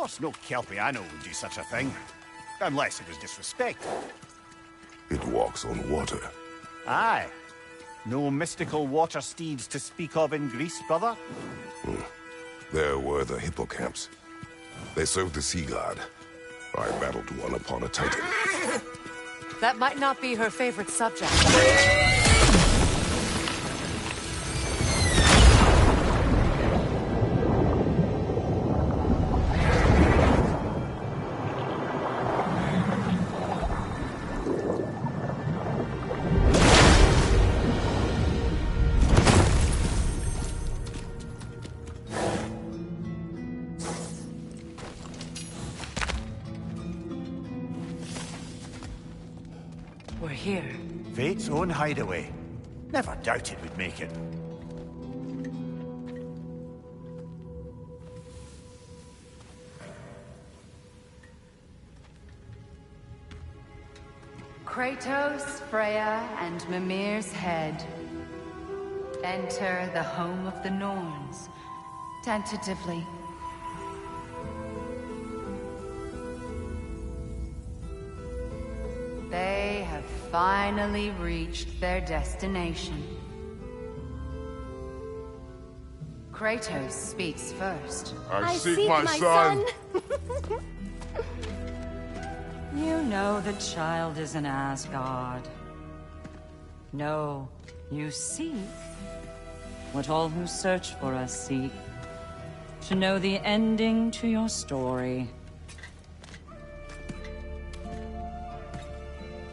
course, no Kelpie I know would do such a thing. Unless it was disrespectful. It walks on water. Aye. No mystical water steeds to speak of in Greece, brother? There were the hippocamps. They served the sea god. I battled one upon a titan. That might not be her favorite subject. We're here. Fate's own hideaway. Never doubted we'd make it. Kratos, Freya, and Mimir's head. Enter the home of the Norns. Tentatively. They have finally reached their destination. Kratos speaks first. I seek my son! You know the child is an Asgard. No, you seek what all who search for us seek. To know the ending to your story.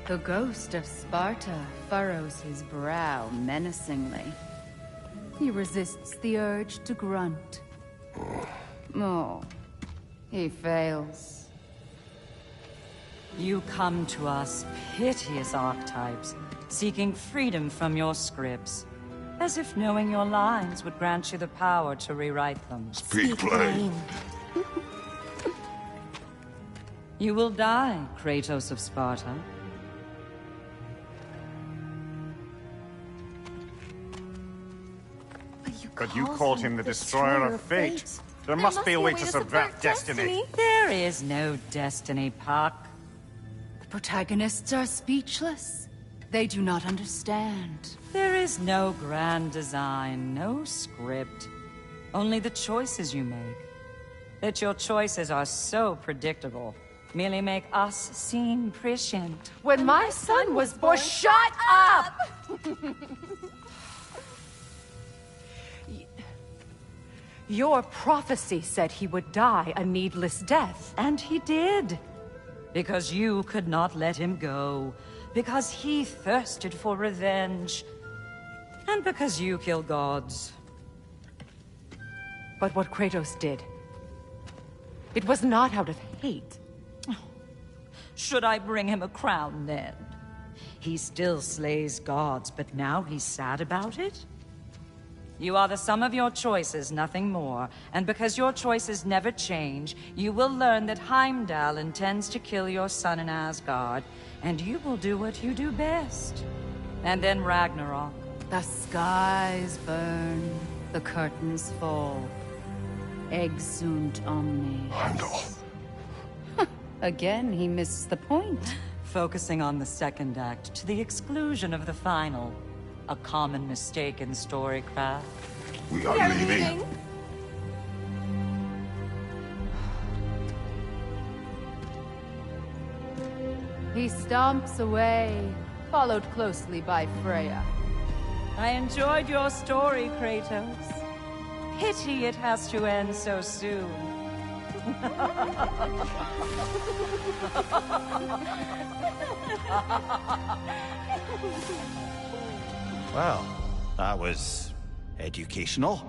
The ghost of Sparta furrows his brow menacingly. He resists the urge to grunt. Oh, he fails. You come to us, piteous archetypes, seeking freedom from your scripts. As if knowing your lines would grant you the power to rewrite them. Speak plain. You will die, Kratos of Sparta. But you called him the Destroyer of Fate. There must be a way to subvert destiny. There is no destiny, Puck. The protagonists are speechless. They do not understand. There is no grand design, no script. Only the choices you make. That your choices are so predictable, merely make us seem prescient. When my son was born, shut up! Your prophecy said he would die a needless death. And he did. Because you could not let him go. Because he thirsted for revenge. And because you kill gods. But what Kratos did, it was not out of hate. Should I bring him a crown then? He still slays gods, but now he's sad about it? You are the sum of your choices, nothing more. And because your choices never change, you will learn that Heimdall intends to kill your son in Asgard, and you will do what you do best. And then Ragnarok. The skies burn, the curtains fall. Exunt omnes. Heimdall. Again, he misses the point. Focusing on the second act to the exclusion of the final. A common mistake in storycraft. We are leaving. He stomps away, followed closely by Freya. I enjoyed your story, Kratos. Pity it has to end so soon. Well, that was educational.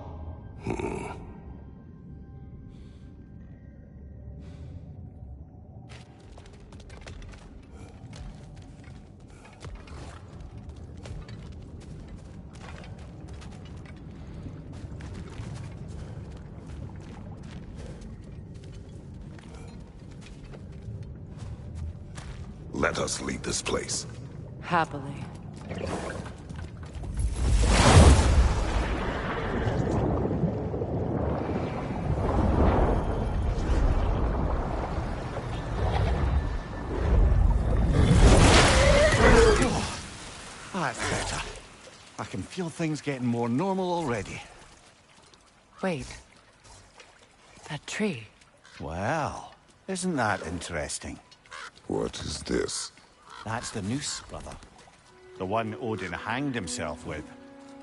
Let us leave this place. Happily. feel things getting more normal already. Wait. That tree. Well, isn't that interesting? What is this? That's the noose, brother. The one Odin hanged himself with.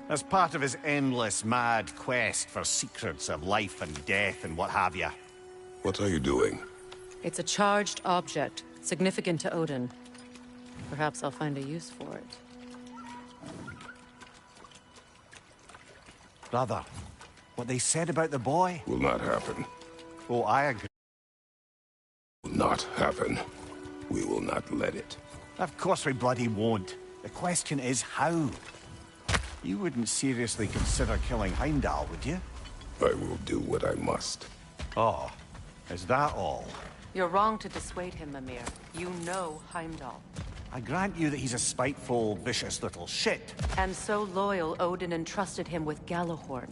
As part of his endless, mad quest for secrets of life and death and what have you. What are you doing? It's a charged object, significant to Odin. Perhaps I'll find a use for it. Brother, what they said about the boy? Will not happen. Oh, I agree. Will not happen. We will not let it. Of course we bloody won't. The question is how? You wouldn't seriously consider killing Heimdall, would you? I will do what I must. Oh, is that all? You're wrong to dissuade him, Mimir. You know Heimdall. I grant you that he's a spiteful, vicious little shit. And so loyal, Odin entrusted him with Gjallarhorn.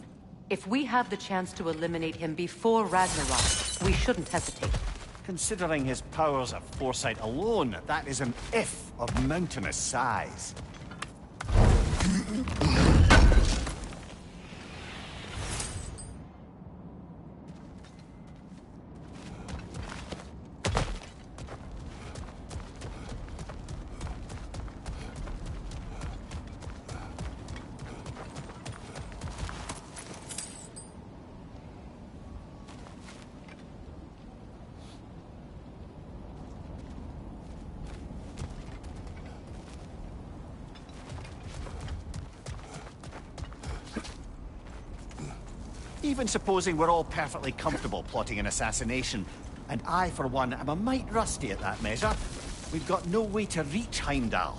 If we have the chance to eliminate him before Ragnarok, we shouldn't hesitate. Considering his powers of foresight alone, that is an if of mountainous size. Even supposing we're all perfectly comfortable plotting an assassination, and I, for one, am a mite rusty at that measure, we've got no way to reach Heimdall,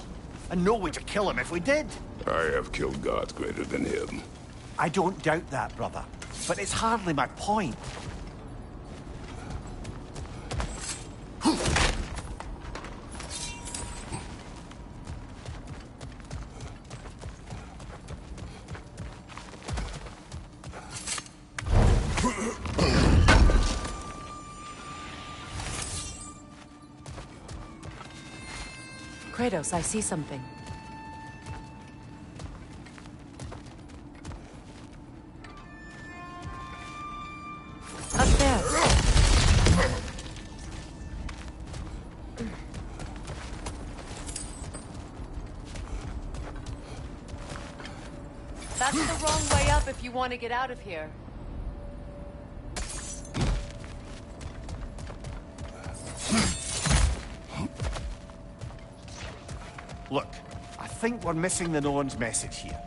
and no way to kill him if we did. I have killed gods greater than him. I don't doubt that, brother, but it's hardly my point. Kratos, I see something. Up there. That's the wrong way up if you want to get out of here. Look, I think we're missing the Norn's message here.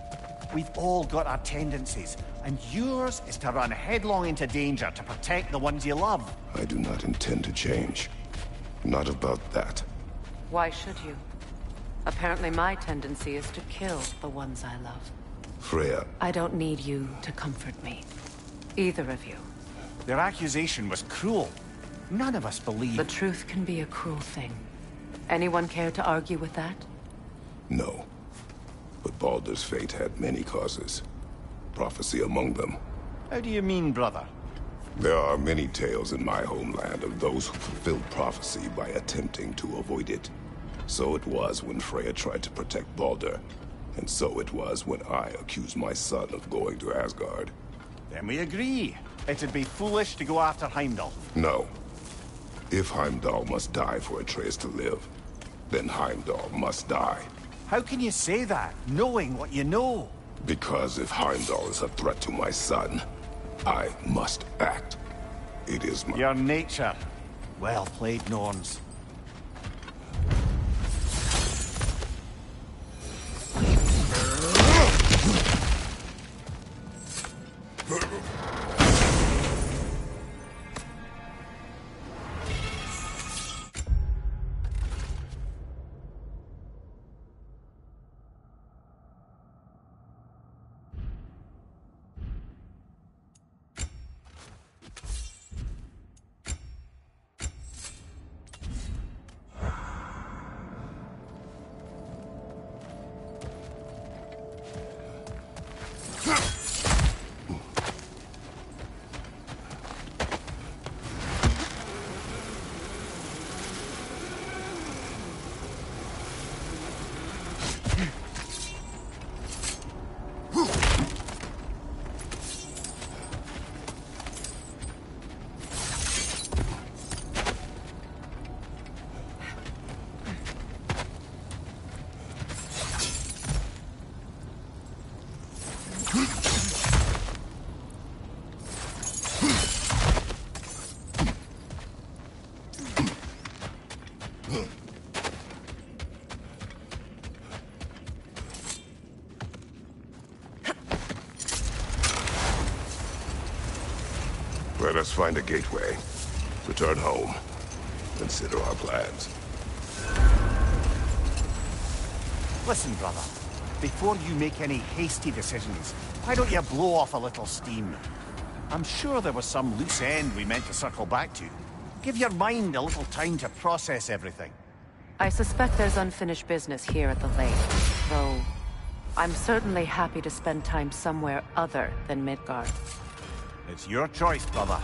We've all got our tendencies, and yours is to run headlong into danger to protect the ones you love. I do not intend to change. Not about that. Why should you? Apparently my tendency is to kill the ones I love. Freya, I don't need you to comfort me. Either of you. Their accusation was cruel. None of us believe. The truth can be a cruel thing. Anyone care to argue with that? no. But Baldur's fate had many causes. Prophecy among them. How do you mean, brother? There are many tales in my homeland of those who fulfilled prophecy by attempting to avoid it. So it was when Freya tried to protect Baldur. And so it was when I accused my son of going to Asgard. Then we agree. It'd be foolish to go after Heimdall. No. If Heimdall must die for Atreus to live, then Heimdall must die. How can you say that, knowing what you know? Because if Heimdall is a threat to my son, I must act. It is my... Your nature. Well played, Norns. Let us find a gateway. Return home. Consider our plans. Listen, brother. Before you make any hasty decisions, why don't you blow off a little steam? I'm sure there was some loose end we meant to circle back to. Give your mind a little time to process everything. I suspect there's unfinished business here at the lake, though I'm certainly happy to spend time somewhere other than Midgard. It's your choice, brother.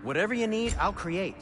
Whatever you need, I'll create.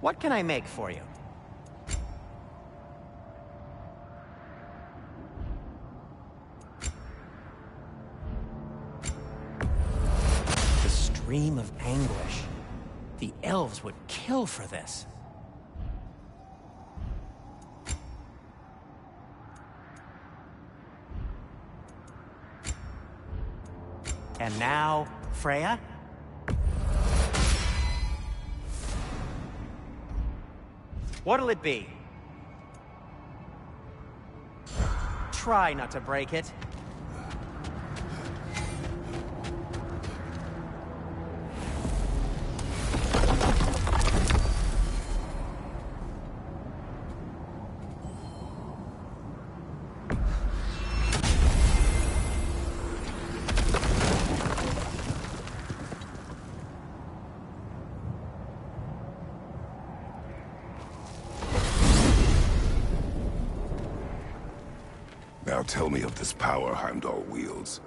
What can I make for you? The stream of anguish. The elves would kill for this. And now, Freya? What'll it be? Try not to break it. Now tell me of this power Heimdall wields.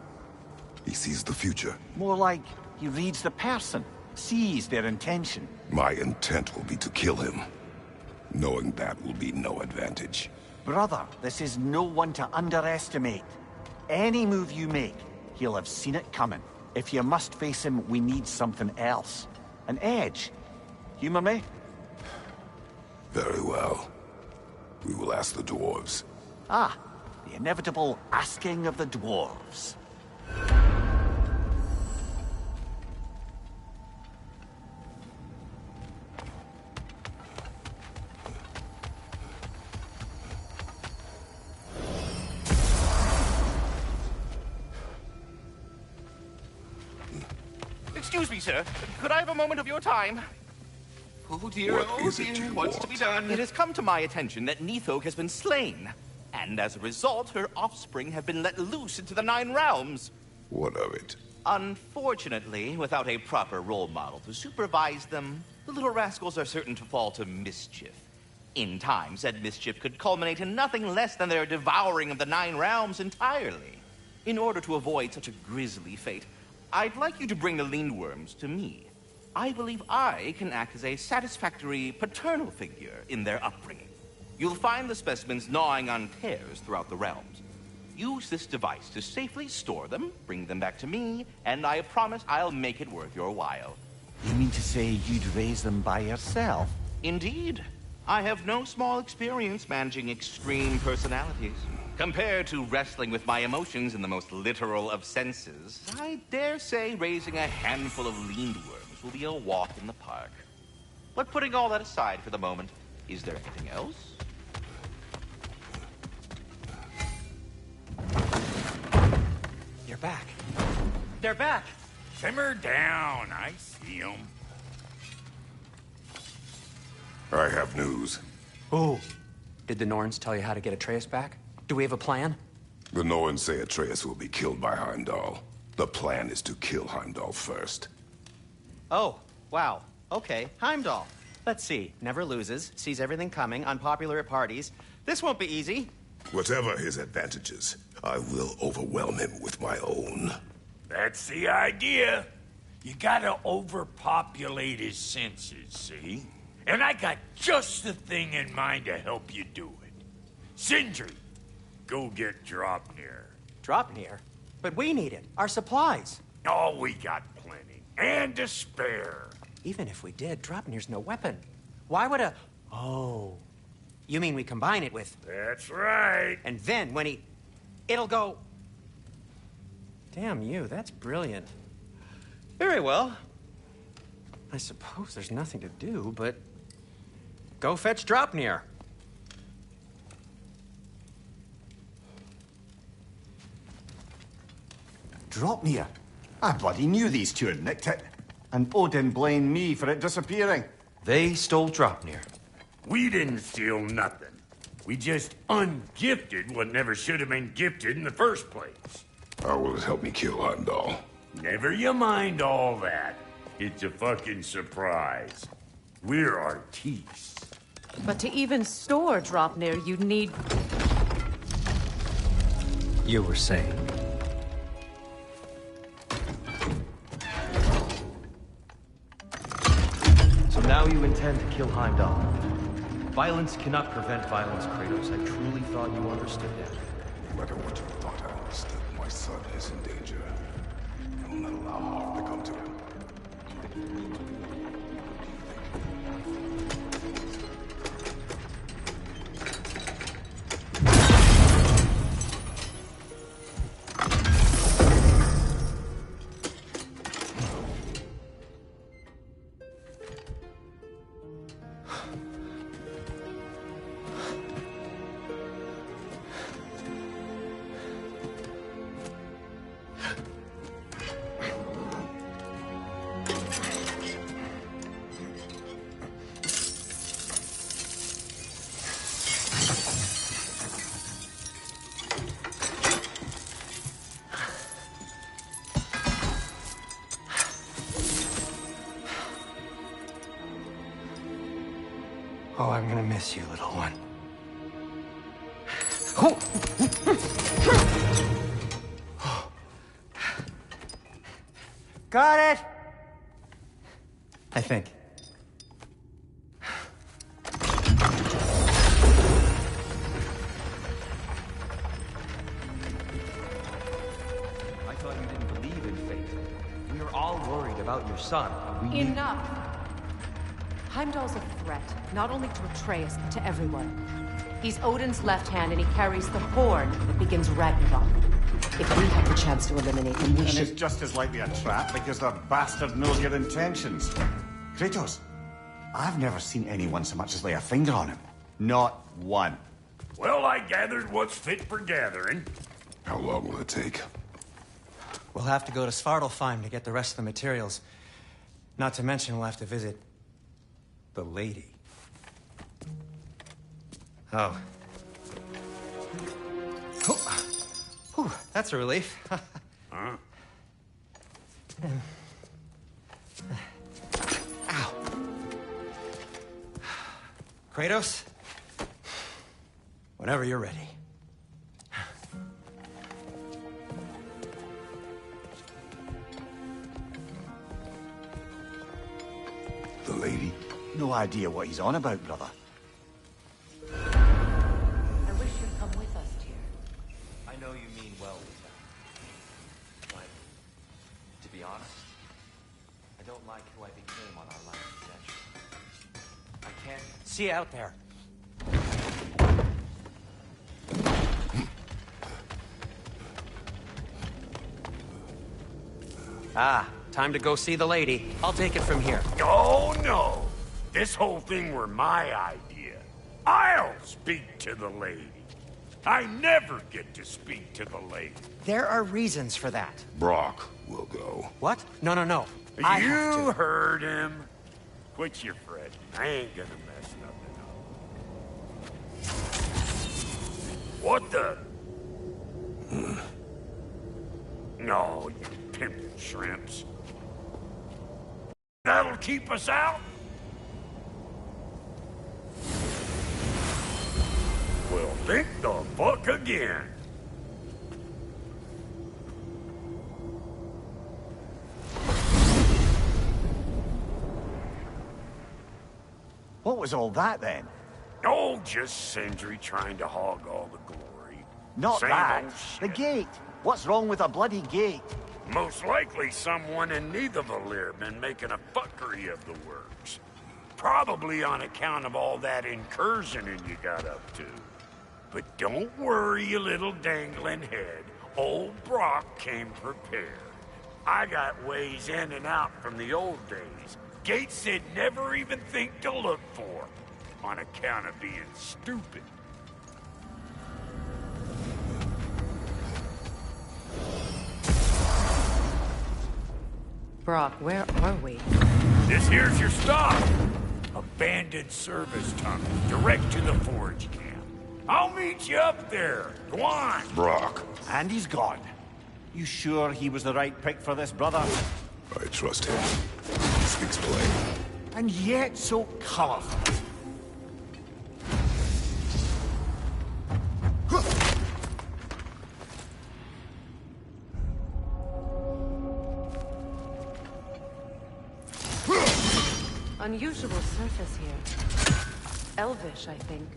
He sees the future. More like he reads the person, sees their intention. My intent will be to kill him. Knowing that will be no advantage. Brother, this is no one to underestimate. Any move you make, he'll have seen it coming. If you must face him, we need something else. An edge. Humor me? Very well. We will ask the dwarves. Ah, the inevitable asking of the dwarves. Excuse me, sir. Could I have a moment of your time? Oh dear, what's to be done? It has come to my attention that Nithog has been slain. And as a result, her offspring have been let loose into the Nine Realms. What of it? Unfortunately, without a proper role model to supervise them, the little rascals are certain to fall to mischief. In time, said mischief could culminate in nothing less than their devouring of the Nine Realms entirely. In order to avoid such a grisly fate, I'd like you to bring the Lindworms to me. I believe I can act as a satisfactory paternal figure in their upbringing. You'll find the specimens gnawing on tears throughout the realms. Use this device to safely store them, bring them back to me, and I promise I'll make it worth your while. You mean to say you'd raise them by yourself? Indeed. I have no small experience managing extreme personalities. Compared to wrestling with my emotions in the most literal of senses, I dare say raising a handful of Lindworms will be a walk in the park. But putting all that aside for the moment, is there anything else? You're back. They're back. Simmer down. I see them. I have news. Oh. Did the Norns tell you how to get Atreus back? Do we have a plan? The Norns say Atreus will be killed by Heimdall. The plan is to kill Heimdall first. Oh, wow. Okay, Heimdall. Let's see. Never loses, sees everything coming, unpopular at parties. This won't be easy. Whatever his advantages, I will overwhelm him with my own. That's the idea. You gotta overpopulate his senses, see? And I got just the thing in mind to help you do it. Sindri, go get Dropnir. Dropnir? But we need it. Our supplies. Oh, we got plenty. And to spare. Even if we did, Dropnir's no weapon. Why would a... Oh. You mean we combine it with... That's right. And then when he... It'll go... Damn you, that's brilliant. Very well. I suppose there's nothing to do, but... Go fetch Dropnir. Dropnir? I bloody knew these two had nicked it. And Odin blamed me for it disappearing. They stole Dropnir. We didn't steal nothing. We just ungifted what never should have been gifted in the first place. How will it help me kill Heimdall? Never you mind all that. It's a fucking surprise. We're artistes. But to even store Dropnir, you'd need... You were saying... So now you intend to kill Heimdall. Violence cannot prevent violence, Kratos. I truly thought you understood that. No matter what you thought I understood, my son is in danger. I will not allow harm to come to him. Oh, I'm gonna miss you, little one. Got it! I think. I thought you didn't believe in fate. We are all worried about your son. We Enough! Heimdall's a threat, not only to Atreus, but to everyone. He's Odin's left hand, and he carries the horn that begins Ragnarok. If we have the chance to eliminate him, we And should... it's just as likely a trap because the bastard knows your intentions. Kratos, I've never seen anyone so much as lay a finger on him. Not one. Well, I gathered what's fit for gathering. How long will it take? We'll have to go to Svartalfheim to get the rest of the materials. Not to mention we'll have to visit... the lady. Oh. Whew, that's a relief. Huh? Ow. Kratos? Whenever you're ready. lady? No idea what he's on about, brother. I wish you'd come with us, dear. I know you mean well, Lisa. But, to be honest, I don't like who I became on our last adventure. I can't... See you out there. Ah, time to go see the lady. I'll take it from here. Oh, no. This whole thing were my idea. I'll speak to the lady. I never get to speak to the lady. There are reasons for that. Brock will go. What? No, no, no. I have You to. heard him. Quit your fretting. I ain't gonna mess nothing up. What the? No, you pimpin' shrimps. That'll keep us out? Well, think the fuck again. What was all that, then? Oh, just Sindri trying to hog all the glory. Not Same that. old The shit. gate. What's wrong with a bloody gate? Most likely someone in Nidavellir been making a fuckery of the works. Probably on account of all that incursioning you got up to. But don't worry, you little dangling head. Old Brock came prepared. I got ways in and out from the old days. Gates they'd never even think to look for. On account of being stupid. Brock, where are we? This here's your stop. Abandoned service tunnel, direct to the forge camp. I'll meet you up there. Go on. Brock, And he's gone. You sure he was the right pick for this, brother? I trust him. He speaks plain. And yet so colorful. Unusual surface here. Elvish, I think.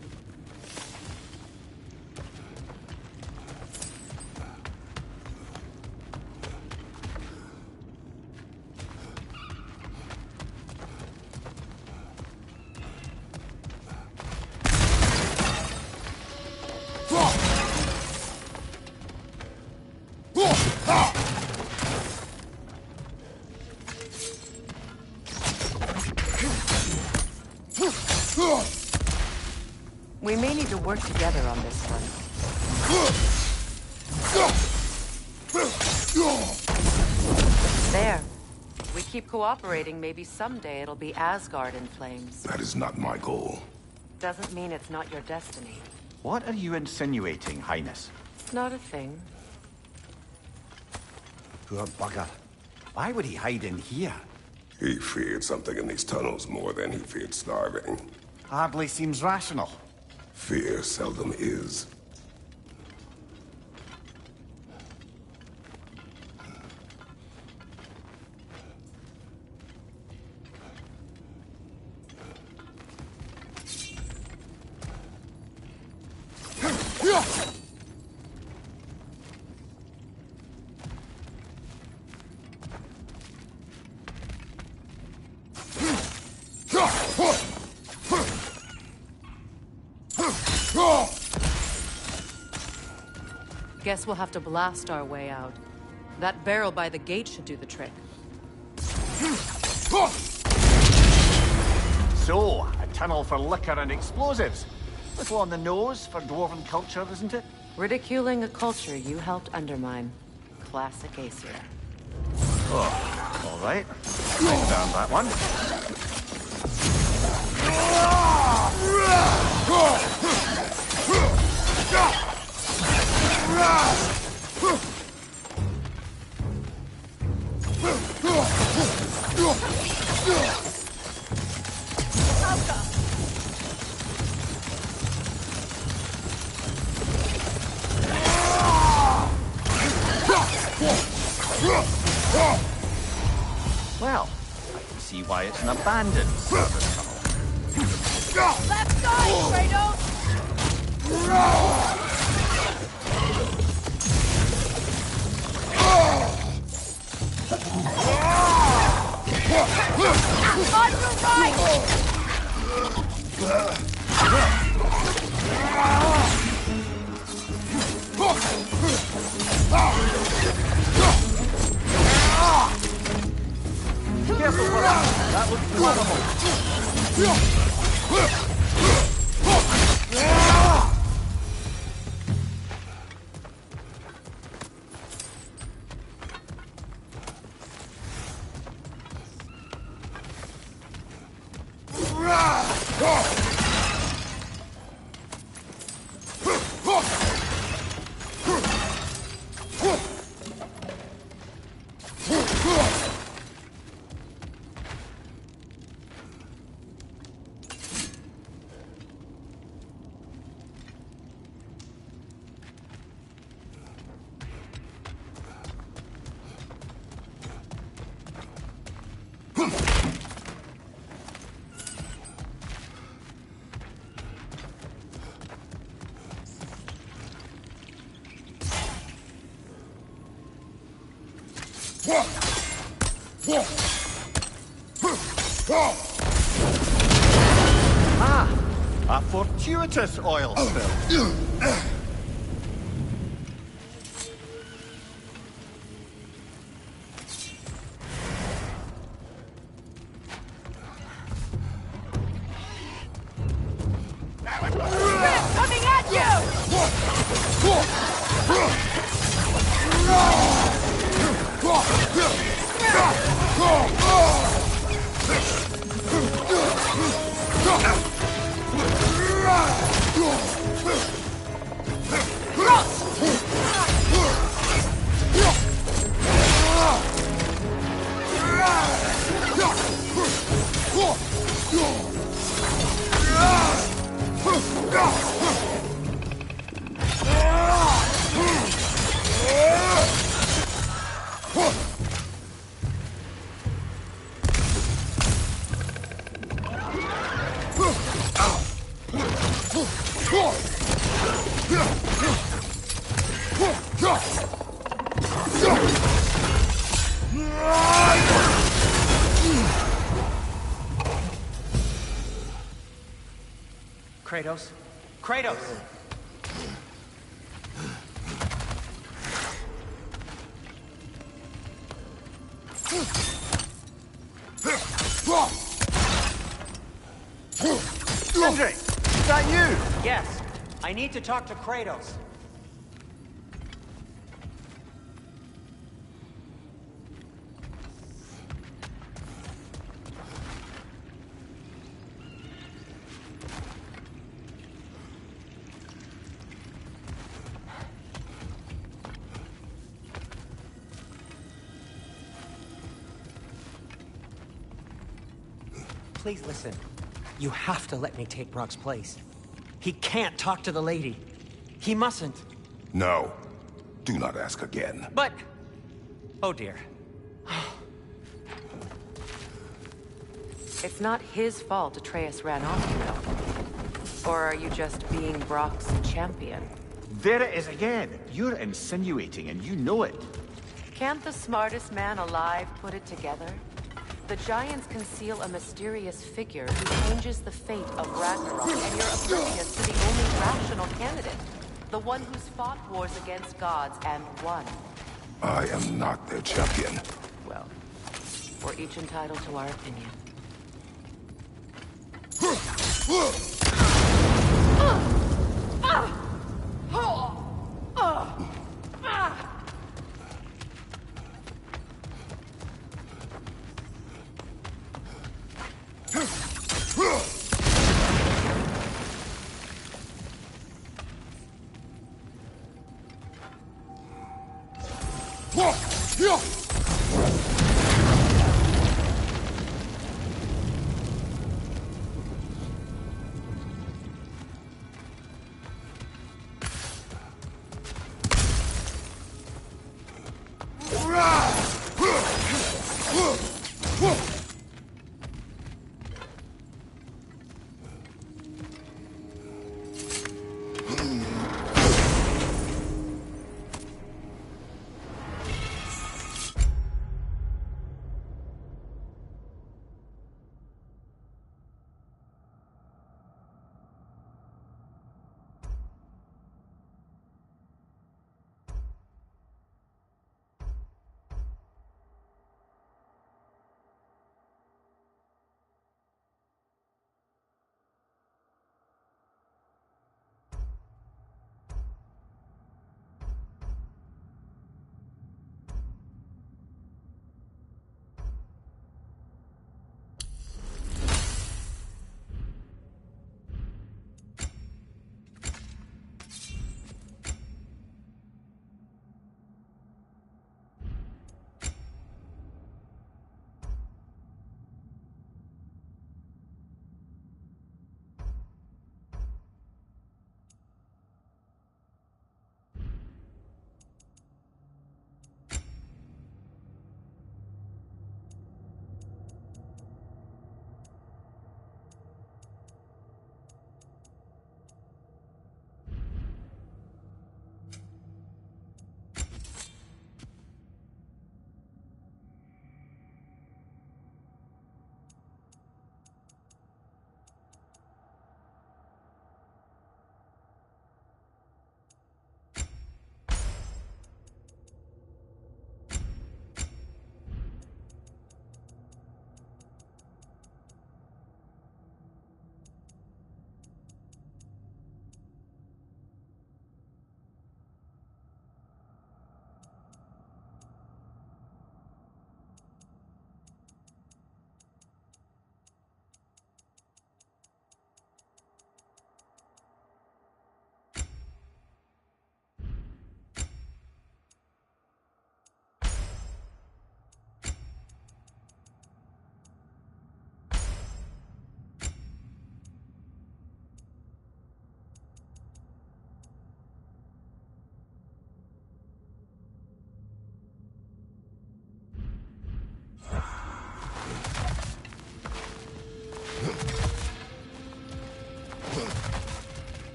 We may need to work together on this one. There. If we keep cooperating, maybe someday it'll be Asgard in flames. That is not my goal. Doesn't mean it's not your destiny. What are you insinuating, Highness? Not a thing. Poor bugger. Why would he hide in here? He feared something in these tunnels more than he feared starving. Hardly seems rational. Fear seldom is. Guess we'll have to blast our way out. That barrel by the gate should do the trick. So, a tunnel for liquor and explosives. Little on the nose for dwarven culture, isn't it? Ridiculing a culture you helped undermine. Classic Aesir. Oh, all right. Write down that one. Well, I can see see why it's an abandoned service tunnel. Left side, Kratos! On your right! Careful, brother. That looks flammable. Ah, a fortuitous oil spill. Coming at you! Kratos? Kratos! Sindri, is that you? Yes, I need to talk to Kratos. Please listen. You have to let me take Brock's place. He can't talk to the lady. He mustn't. No. Do not ask again. But... Oh dear. It's not his fault Atreus ran off, you know. Or are you just being Brock's champion? There it is again. You're insinuating and you know it. Can't the smartest man alive put it together? The Giants conceal a mysterious figure who changes the fate of Ragnarok, and you're oblivious to the only rational candidate. The one who's fought wars against gods and won. I am not their champion. Well, we're each entitled to our opinion.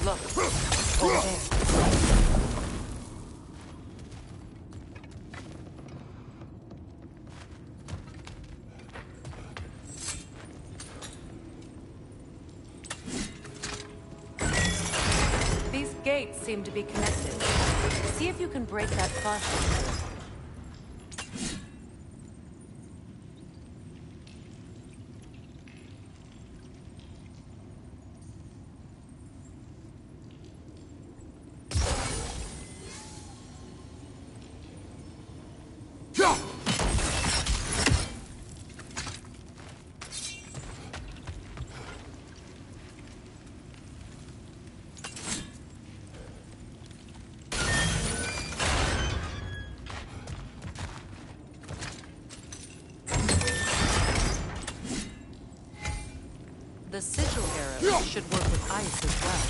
Look, over there. These gates seem to be connected. See if you can break that faucet. The sigil arrow should work with ice as well.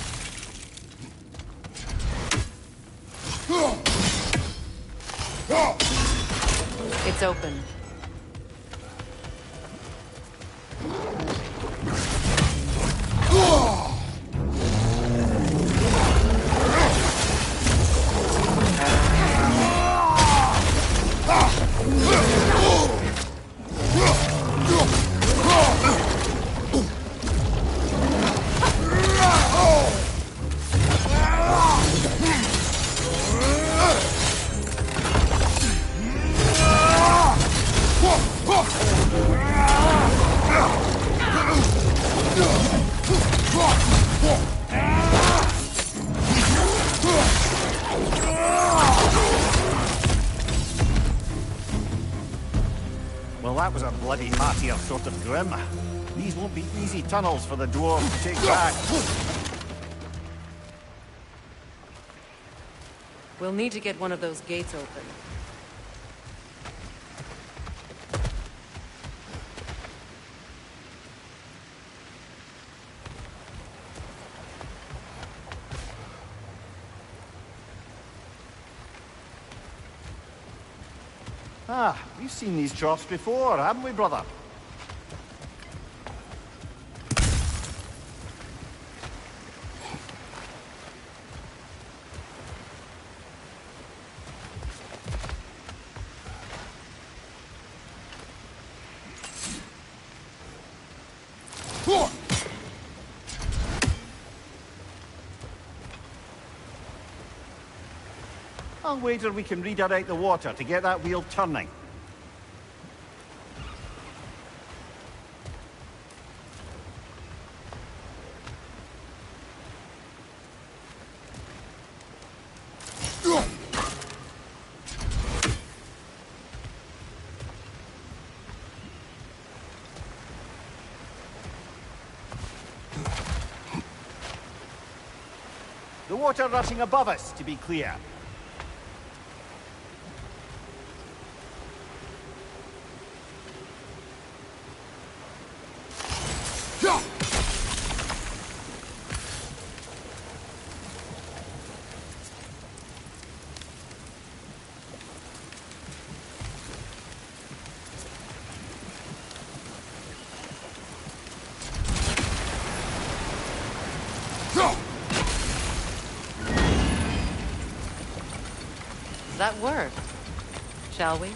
It's open. Well, that was a bloody martyr, sort of grim. These won't be easy tunnels for the dwarves to take back. We'll need to get one of those gates open. Ah, we've seen these troughs before, haven't we, brother? I'll wager we can redirect the water to get that wheel turning. The water rushing above us, to be clear. Does that work? Shall we?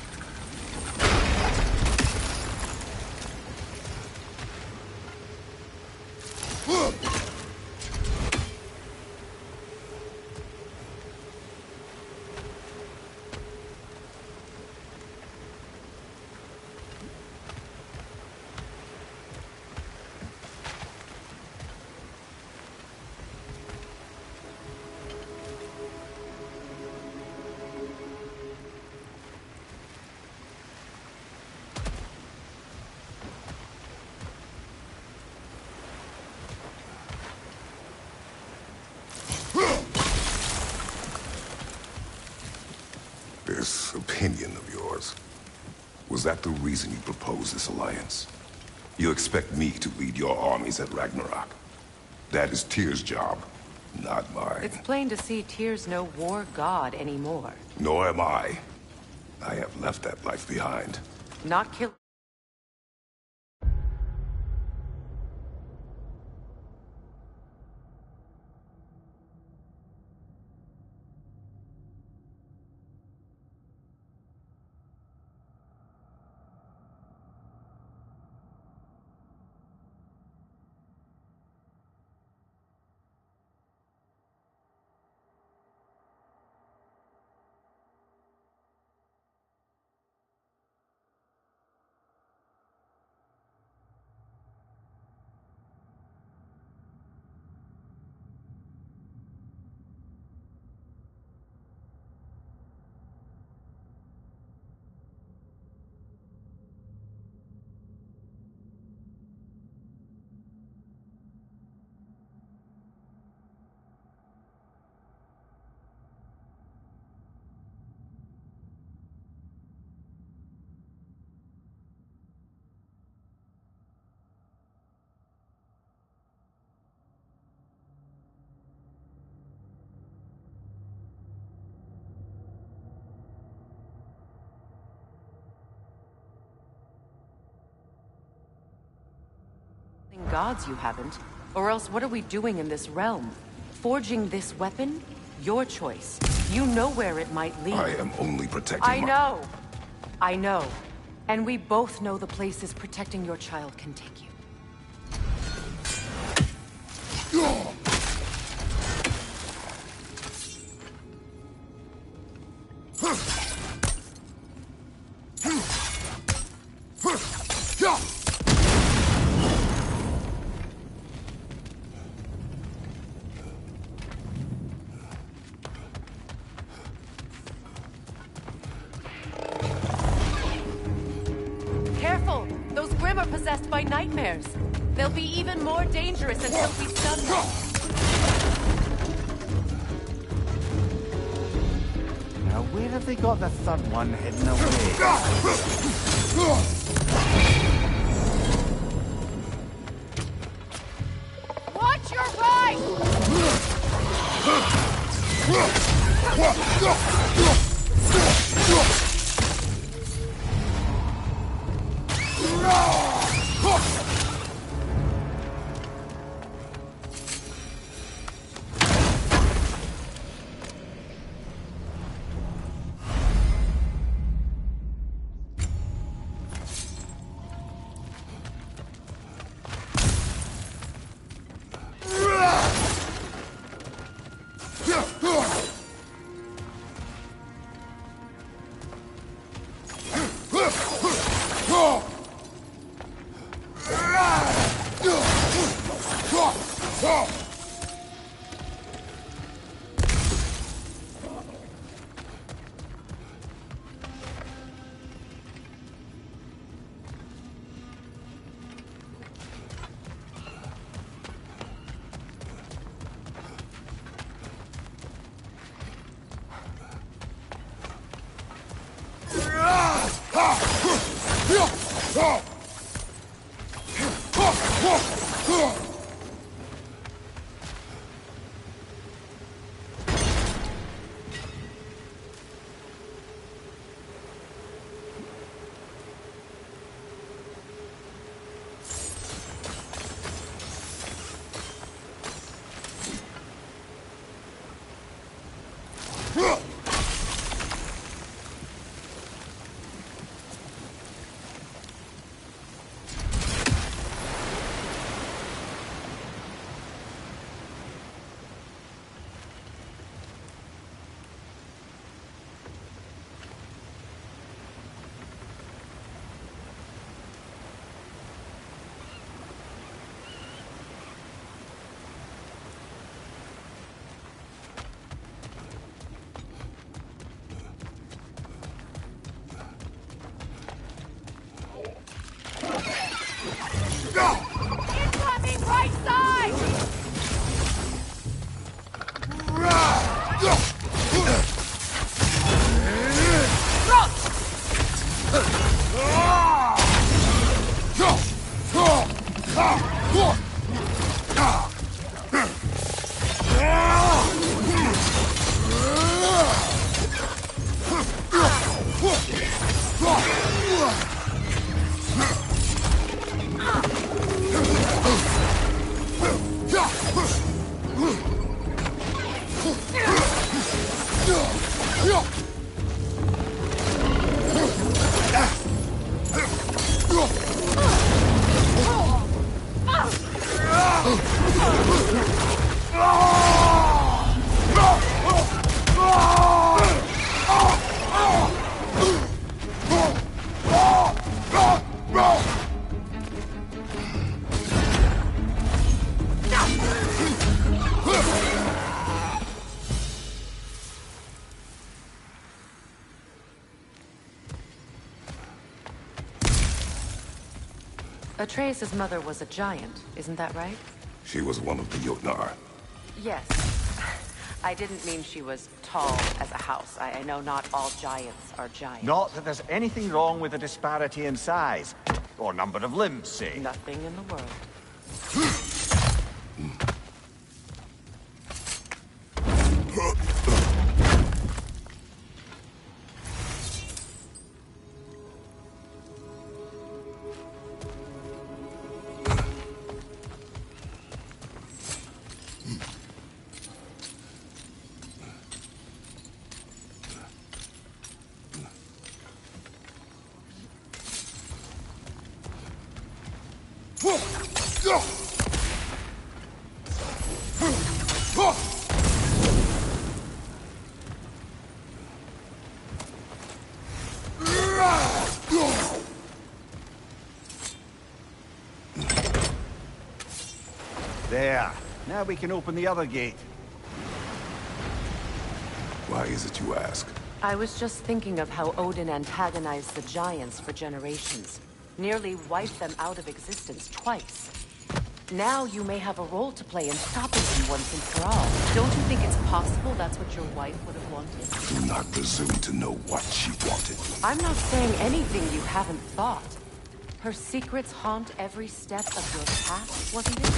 This opinion of yours, was that the reason you proposed this alliance? You expect me to lead your armies at Ragnarok? That is Tyr's job, not mine. It's plain to see Tyr's no war god anymore. Nor am I. I have left that life behind. Not kill... Gods, you haven't. Or else what are we doing in this realm? Forging this weapon? Your choice. You know where it might lead. I am only protecting I know. I know. And we both know the places protecting your child can take you. Careful! Those Grimm are possessed by nightmares. They'll be even more dangerous until we stun them. Now, where have they got the third one hidden away? Watch your right! Incoming right side! Atreus' mother was a giant, isn't that right? She was one of the Jotnar. Yes. I didn't mean she was tall as a house. I know not all giants are giants. Not that there's anything wrong with the disparity in size. Or number of limbs, say. Nothing in the world. Now we can open the other gate. Why is it you ask? I was just thinking of how Odin antagonized the Giants for generations. Nearly wiped them out of existence twice. Now you may have a role to play in stopping him once and for all. Don't you think it's possible that's what your wife would have wanted? Do not presume to know what she wanted. I'm not saying anything you haven't thought. Her secrets haunt every step of your path, wasn't it?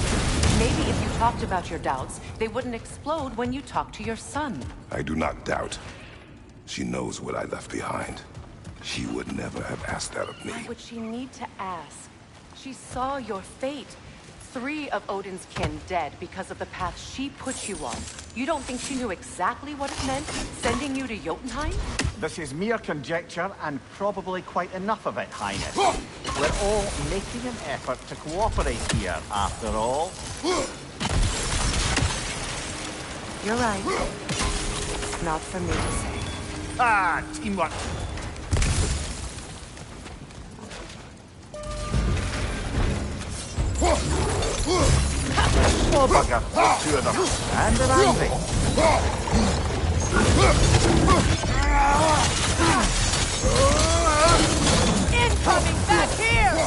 Maybe if you talked about your doubts, they wouldn't explode when you talked to your son. I do not doubt. She knows what I left behind. She would never have asked that of me. Why would she need to ask? She saw your fate. 3 of Odin's kin dead because of the path she put you on. You don't think she knew exactly what it meant, sending you to Jotunheim? This is mere conjecture, and probably quite enough of it, Highness. We're all making an effort to cooperate here, after all. You're right. It's not for me to say. Ah, teamwork. Small bugger, 2 of them, and they're angry. Incoming back here!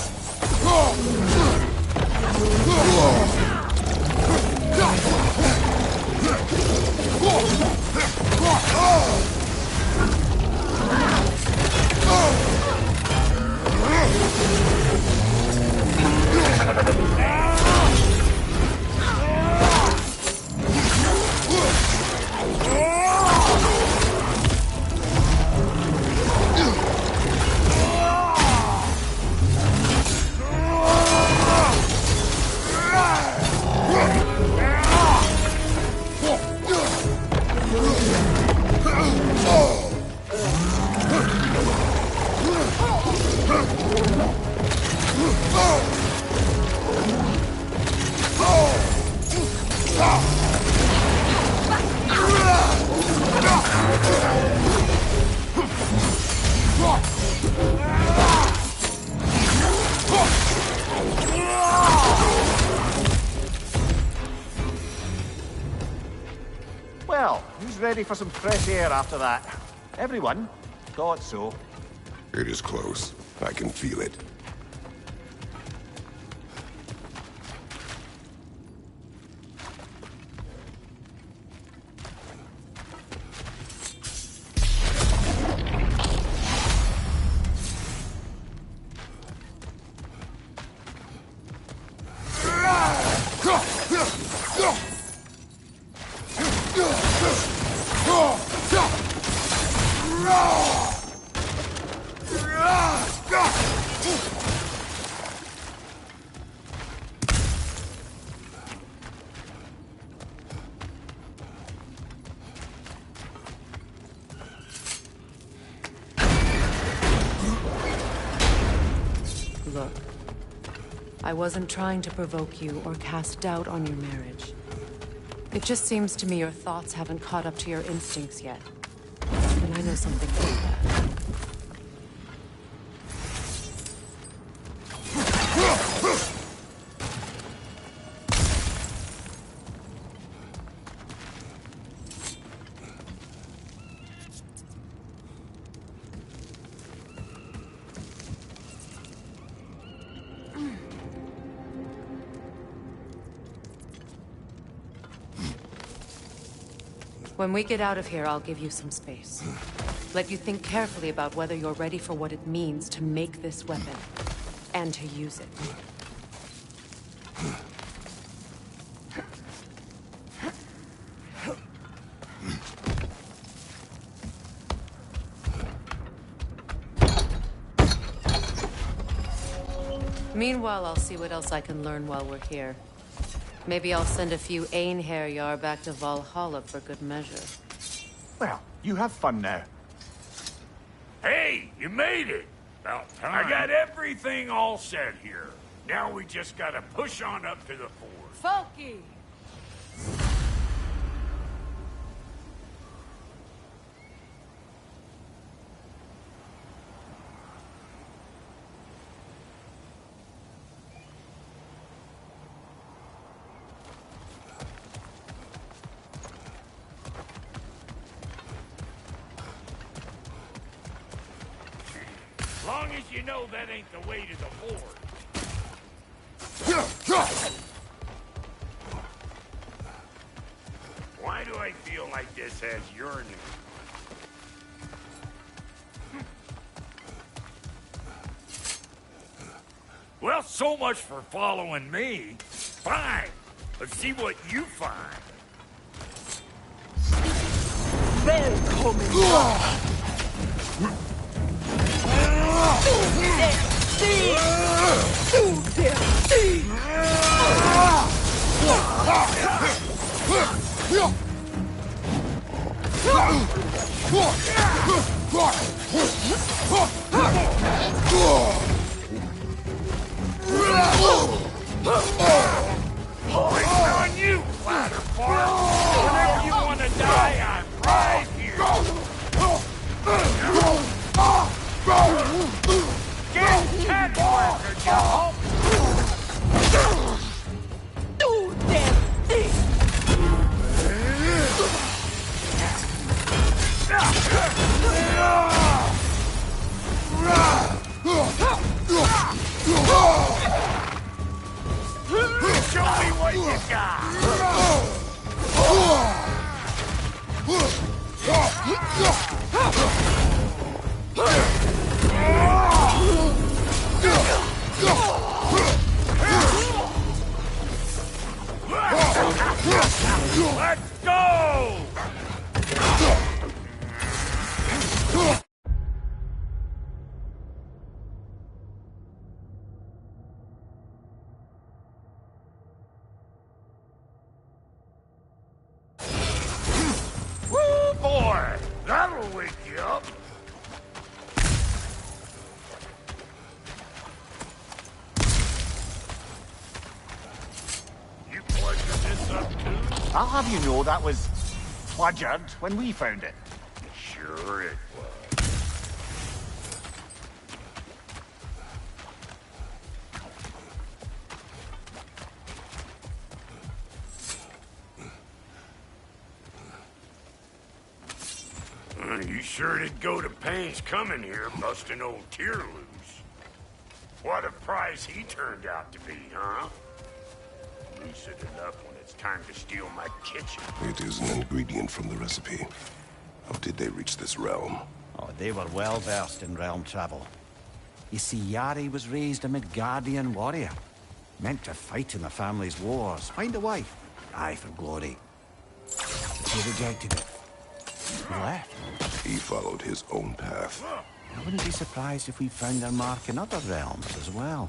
Well, who's ready for some fresh air after that? Everyone? Thought so. It is close. I can feel it. Look, I wasn't trying to provoke you or cast doubt on your marriage. It just seems to me your thoughts haven't caught up to your instincts yet. And I know something about that. When we get out of here, I'll give you some space. Let you think carefully about whether you're ready for what it means to make this weapon, and to use it. Meanwhile, I'll see what else I can learn while we're here. Maybe I'll send a few Einherjar back to Valhalla for good measure. Well, you have fun now. Hey, you made it! About time. I got everything all set here. Now we just gotta push on up to the fort. Folky! Long as you know that ain't the way to the Horde. Why do I feel like this has your name? Well, so much for following me. Fine. Let's see what you find. It's on you, Clatterfart! Whenever you want to die, I'm right here! Get catwalker, y'all! Do damn thing! Show me what you got! Let's go! Woo, boy! That'll wake you up! You pleasured this up too? I'll have you know that was pleasured when we found it. Sure it was. You sure did go to pains coming here, busting old Tear loose. What a prize he turned out to be, huh? Lucid enough when it's time to steal my kitchen. It is an ingredient from the recipe. How did they reach this realm? Oh, they were well versed in realm travel. You see, Yari was raised a Midgardian warrior. Meant to fight in the family's wars, find a wife, die for glory. He rejected it. He left. He followed his own path. I wouldn't be surprised if we found their mark in other realms as well.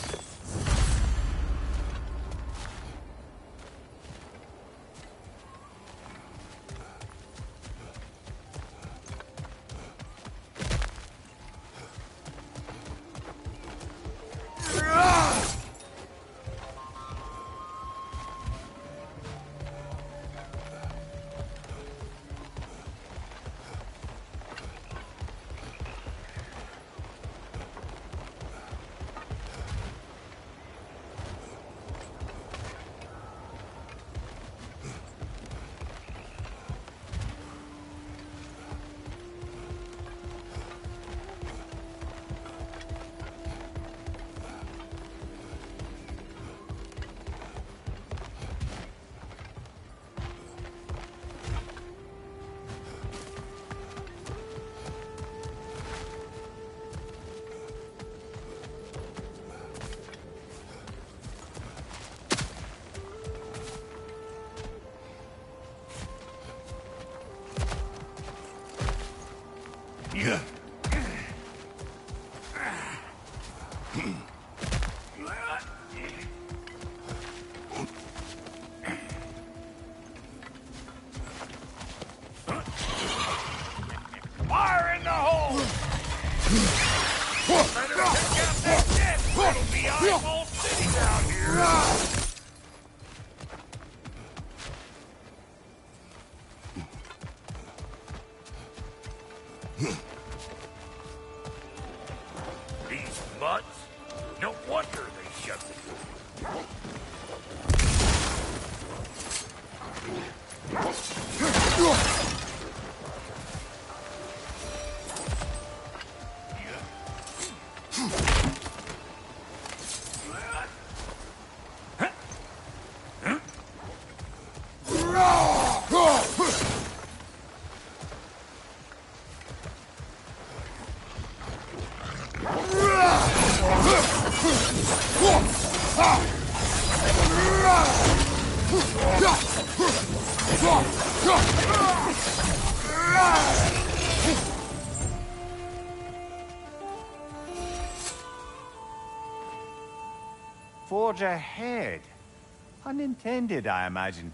Yeah. Fire in the hole! Better pick out that dead. It'll be eyeball city down here. These mutts? No wonder they shut the door. Forge ahead. Unintended, I imagine.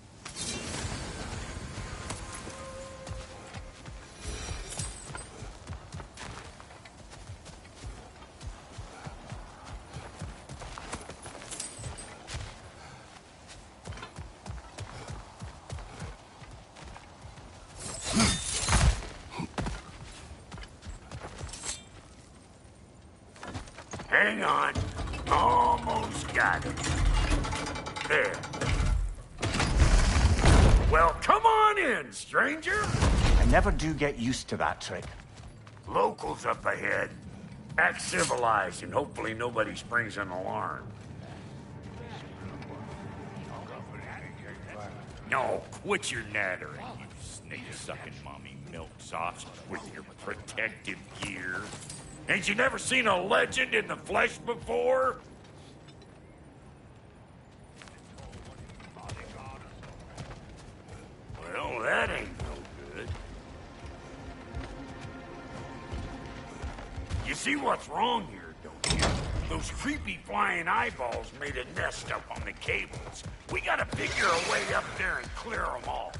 Hang on. Almost got it. There. Well, come on in, stranger. I never do get used to that trick. Locals up ahead. Act civilized and hopefully nobody springs an alarm. No, quit your nattering, you snake-sucking mommy milksops with your protective gear. Ain't you never seen a legend in the flesh before? Well, that ain't no good. You see what's wrong here, don't you? Those creepy flying eyeballs made a nest up on the cables. We gotta figure a way up there and clear them all.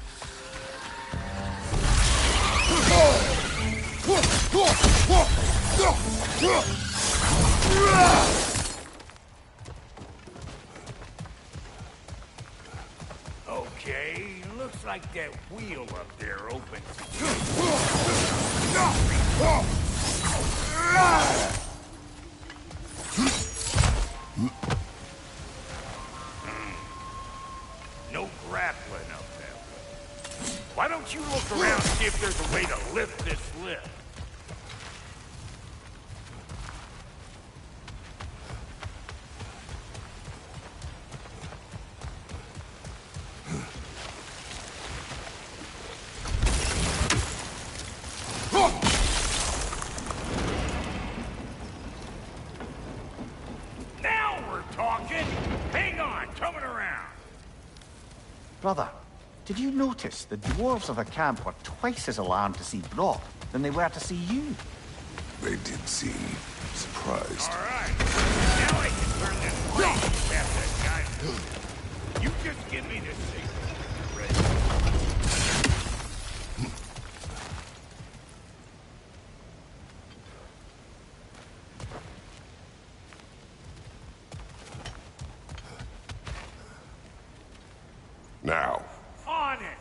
Okay, looks like that wheel up there opens. No grappling up that way. Why don't you look around and see if there's a way to lift this lift? Brother, did you notice the dwarves of the camp were twice as alarmed to see Brock than they were to see you? They did seem surprised. All right. Now I can turn this crazy that guy. You just give me this signal. Ready? Now. On it!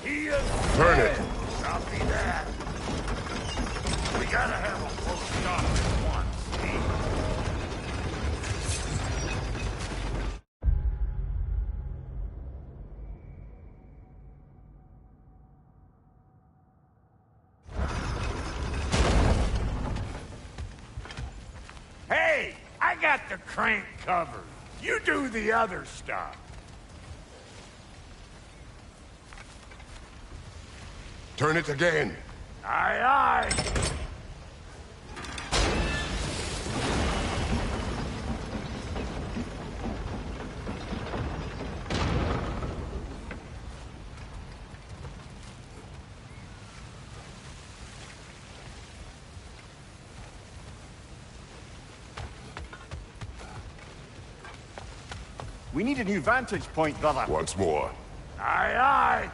He is Turn it! Copy that. We gotta have a close stop at once, see? Hey! I got the crank covered. You do the other stuff. Turn it again. Aye, aye. We need a new vantage point, brother. Once more. Aye, aye.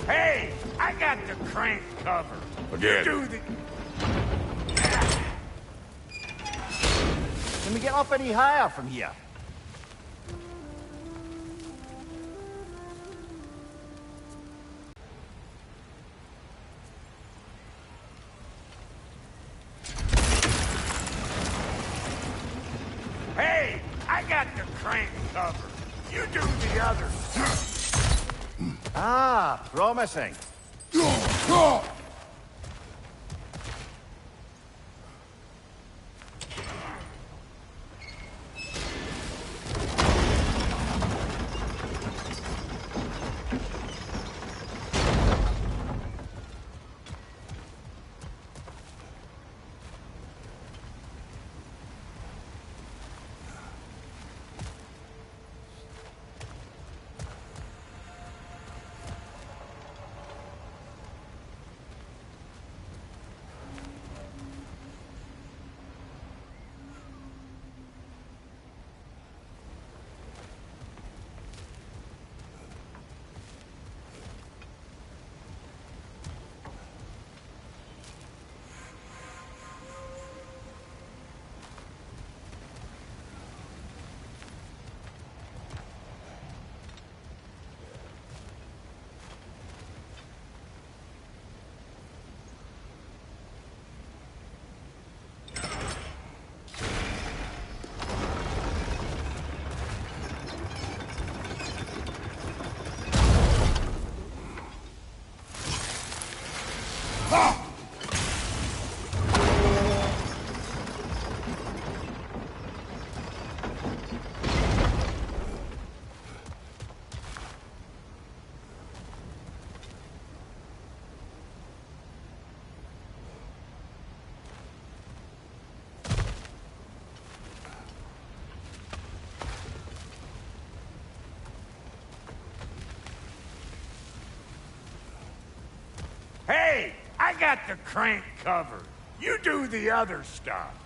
Hey, I got the crank covered. Again. You do the... Can we get up any higher from here? Hey, I got the crank covered. You do the other. Ah, promising. Hey, I got the crank covered. You do the other stuff.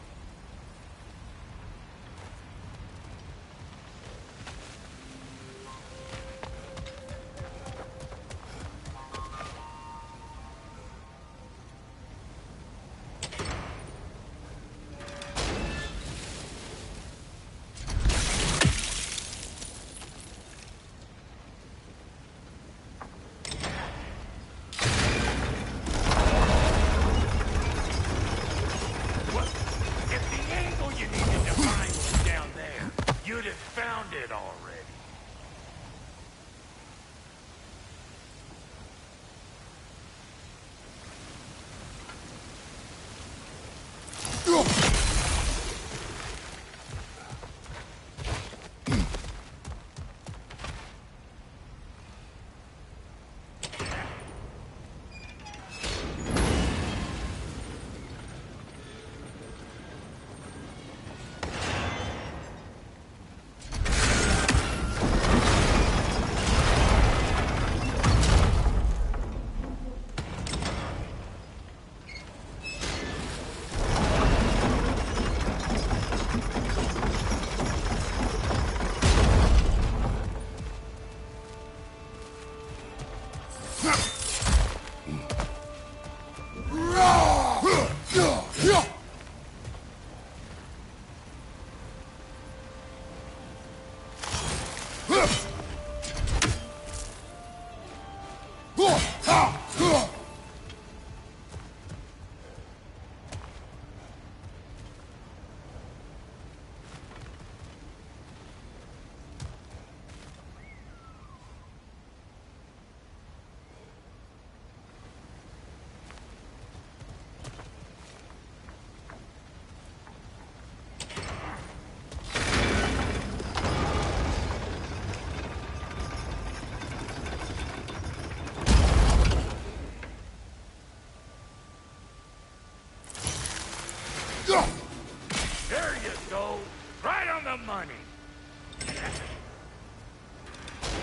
There you go. Right on the money.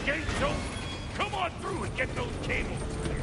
Gates open. Come on through and get those cables clear.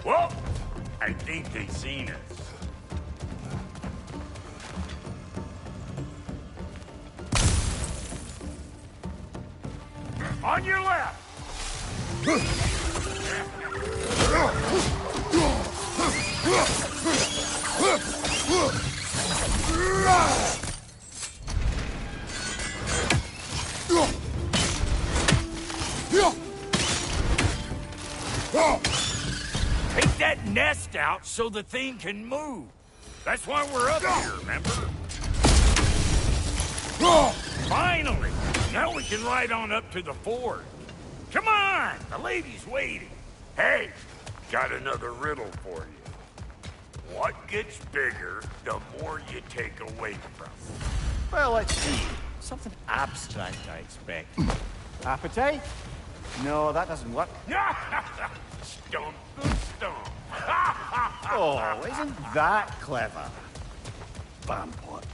Well, I think they've seen us. On your left! Take that nest out so the thing can move. That's why we're up here, remember? Finally! Now we can ride on up to the fort. Come on! The lady's waiting. Hey, got another riddle for you. What gets bigger, the more you take away from it? Well, let's see. Something abstract, I expect. Appetite? No, that doesn't work. Stump the stump. Oh, isn't that clever? Vampot.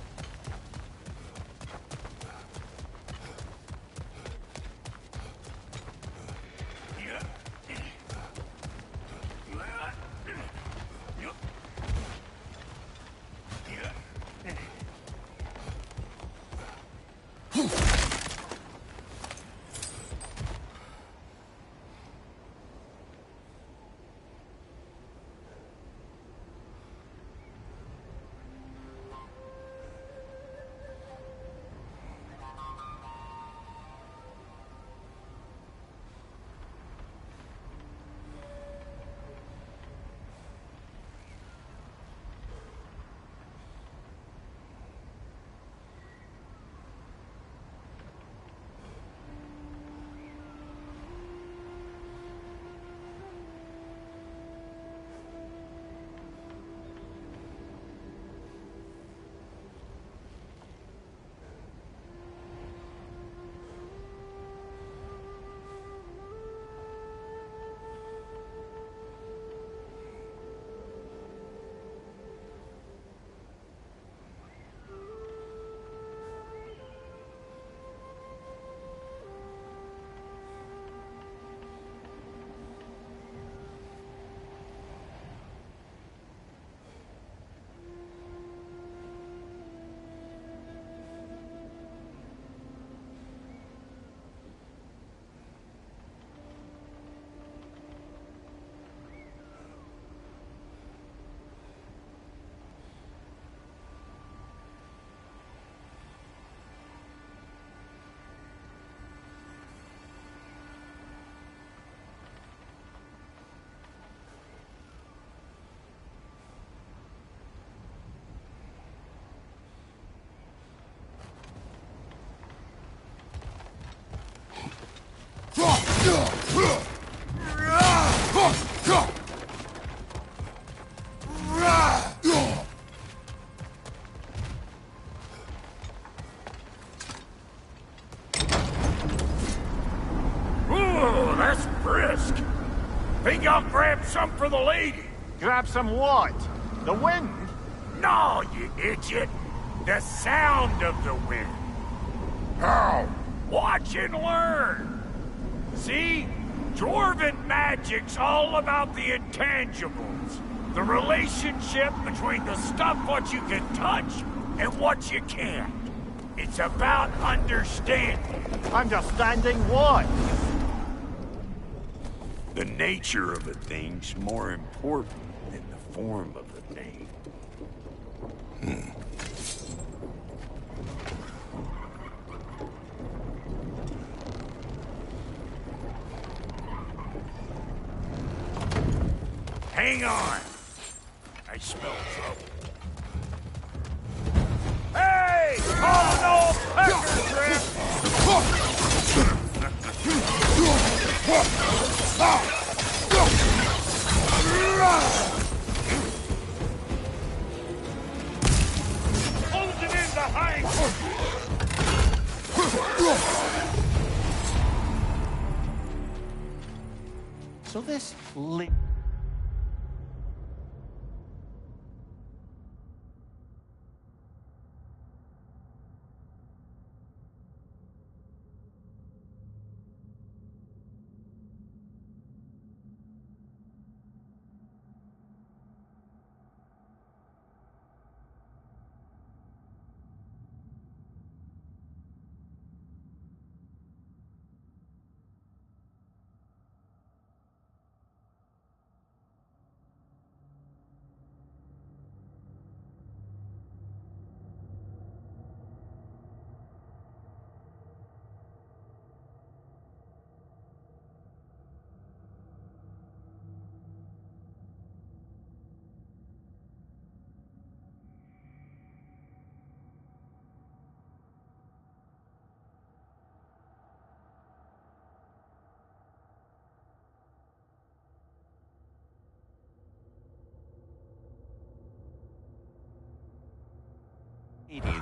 Ooh, that's brisk. Think I'll grab some for the lady? Grab some what? The wind? No, you idiot. The sound of the wind. How? Watch and learn. See? Dwarven magic's all about the intangibles. The relationship between the stuff what you can touch and what you can't. It's about understanding. Understanding what? The nature of a thing's more important than the form of a thing. Hang on. I smell trouble. Hey! Oh no! Pecker trip! Closing in behind! So this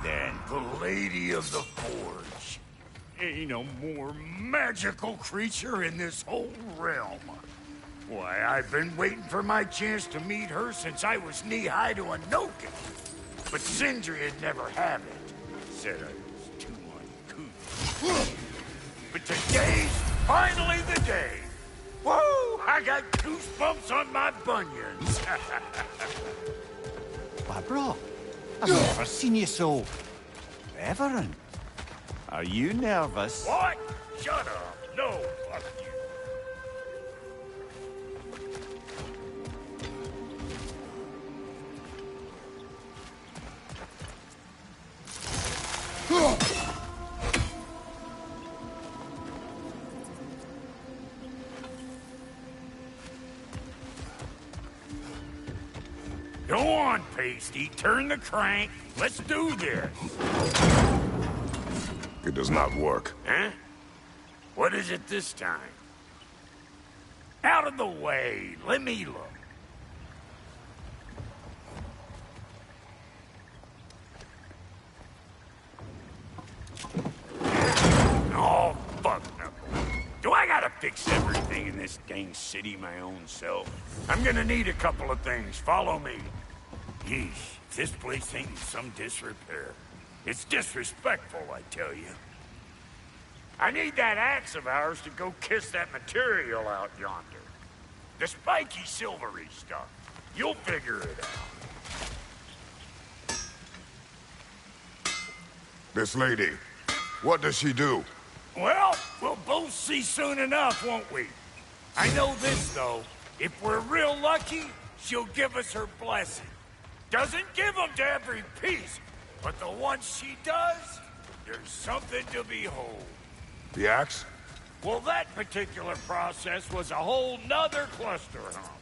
then. The Lady of the Forge. Ain't no more magical creature in this whole realm. Why, I've been waiting for my chance to meet her since I was knee-high to a Noken. But Sindri'd never have it. Said I was too uncouth. But today's finally the day. Woo! I got goosebumps on my bunions. Barbara, I've never seen you so reverent. Are you nervous? What? Shut up. No, fuck you. Go on, Pasty. Turn the crank. Let's do this. It does not work. Huh? What is it this time? Out of the way. Let me look. Oh, fuck no. Do I gotta fix everything in this dang city my own self? I'm gonna need a couple of things. Follow me. Yeesh, if this place ain't in some disrepair. It's disrespectful, I tell you. I need that axe of ours to go kiss that material out yonder. The spiky, silvery stuff. You'll figure it out. This lady, what does she do? Well, we'll both see soon enough, won't we? I know this, though. If we're real lucky, she'll give us her blessing. Doesn't give them to every piece, but the ones she does, there's something to behold. The axe? Well, that particular process was a whole nother cluster hump.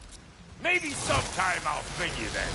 Maybe sometime I'll figure that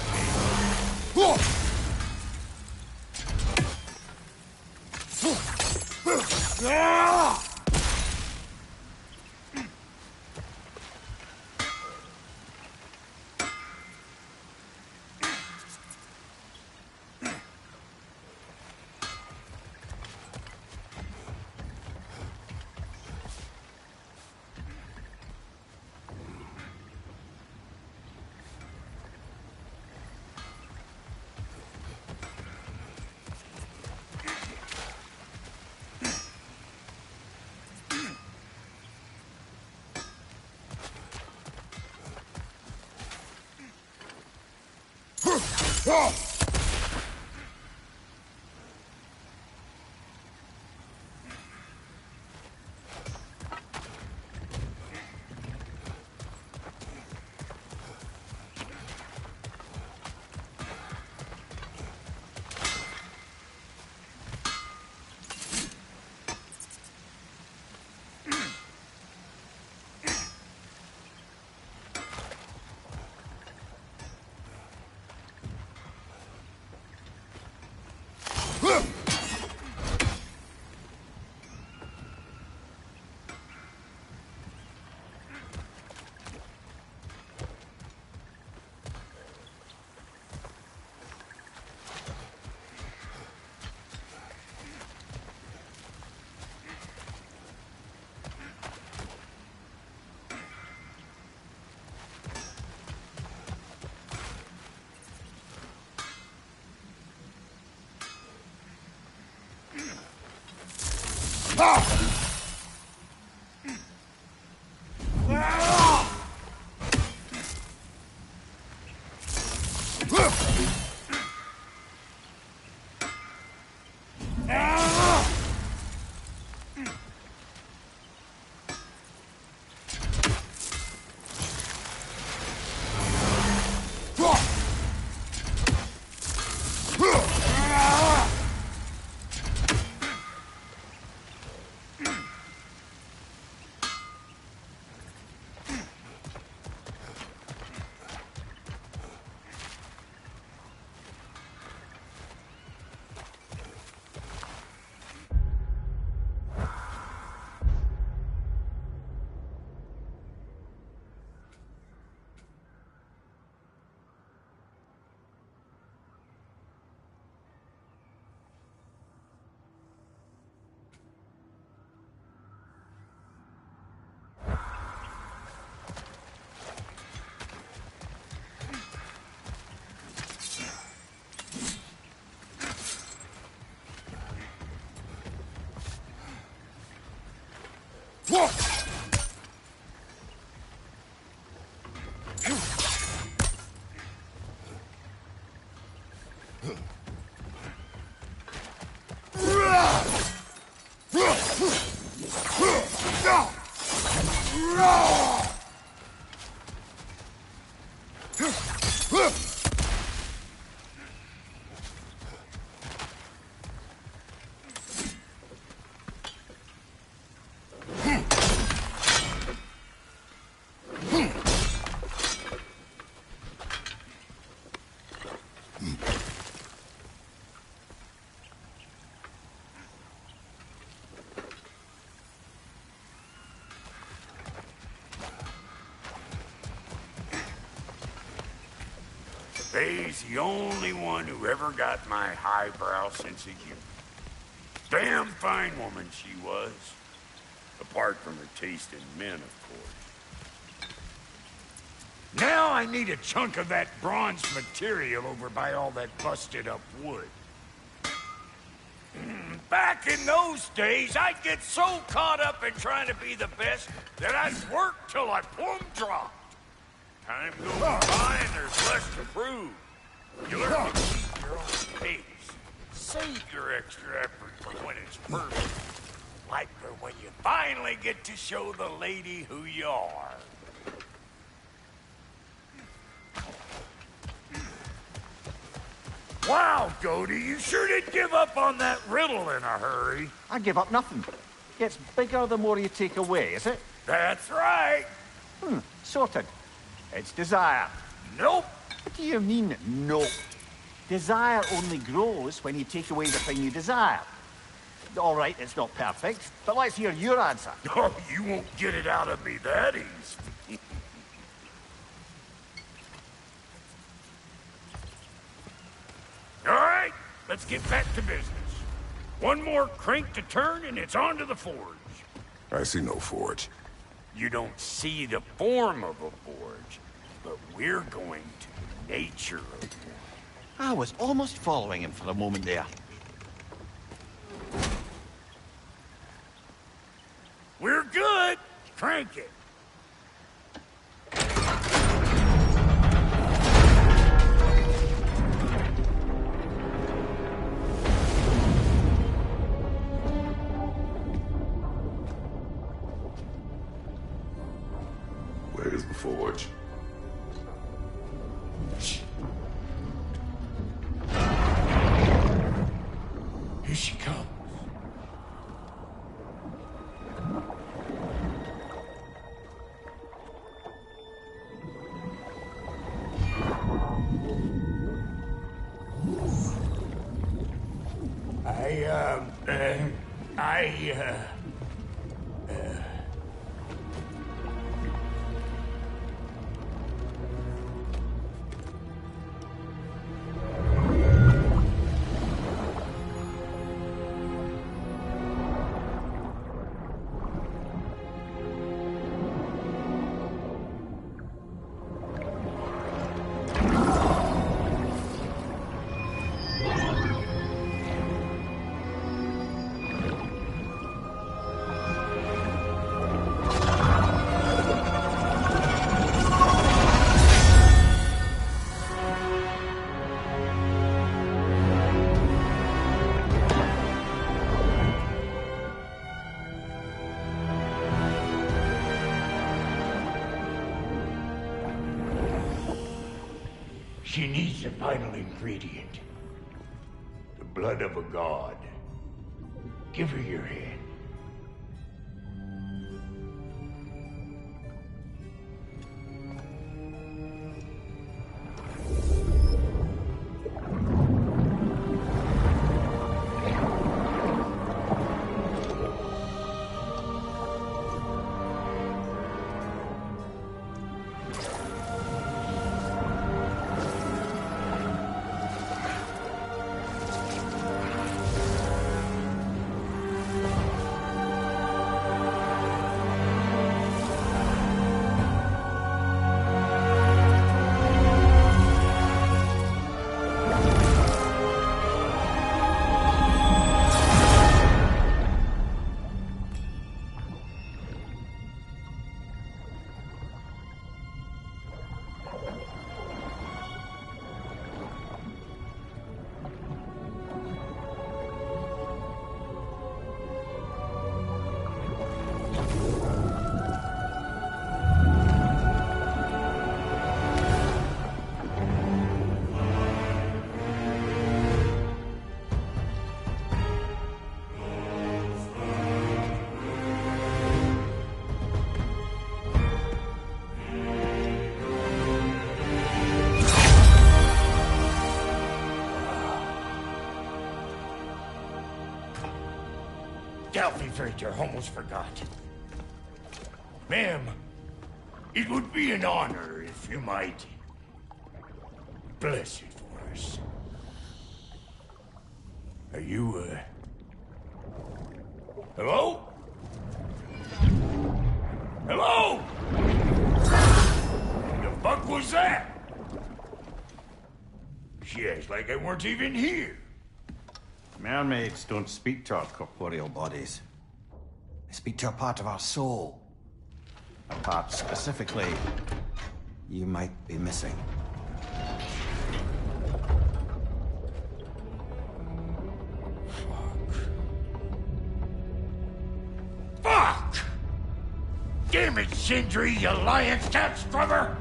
Faye's the only one who ever got my highbrow sense of humor. Damn fine woman she was. Apart from her taste in men, of course. Now I need a chunk of that bronze material over by all that busted up wood. Back in those days, I'd get so caught up in trying to be the best that I'd work till I plumb dropped. Time goes by and there's less to prove. You learn to keep your own pace. Save your extra effort for when it's perfect. Like for when you finally get to show the lady who you are. Wow, Cody, you sure did give up on that riddle in a hurry. I give up nothing. Gets bigger the more you take away, is it? That's right. Sorted. It's desire. Nope. What do you mean, nope? Desire only grows when you take away the thing you desire. All right, it's not perfect, but let's hear your answer. Oh, you won't get it out of me that easy. All right, let's get back to business. One more crank to turn and it's on to the forge. I see no forge. You don't see the form of a forge, but we're going to the nature of one. I was almost following him for a moment there. We're good. Crank it. There's the forge. Here she comes. She needs the final ingredient. The blood of a god. Give her your hand. Delphi Frater almost forgot. Ma'am, it would be an honor if you might bless it for us. Are you, hello? Hello? The fuck was that? She acts like I weren't even here. Mermaids don't speak to our corporeal bodies. They speak to a part of our soul. A part specifically you might be missing. Fuck! Damn it, Sindri, you lion cat scrubber!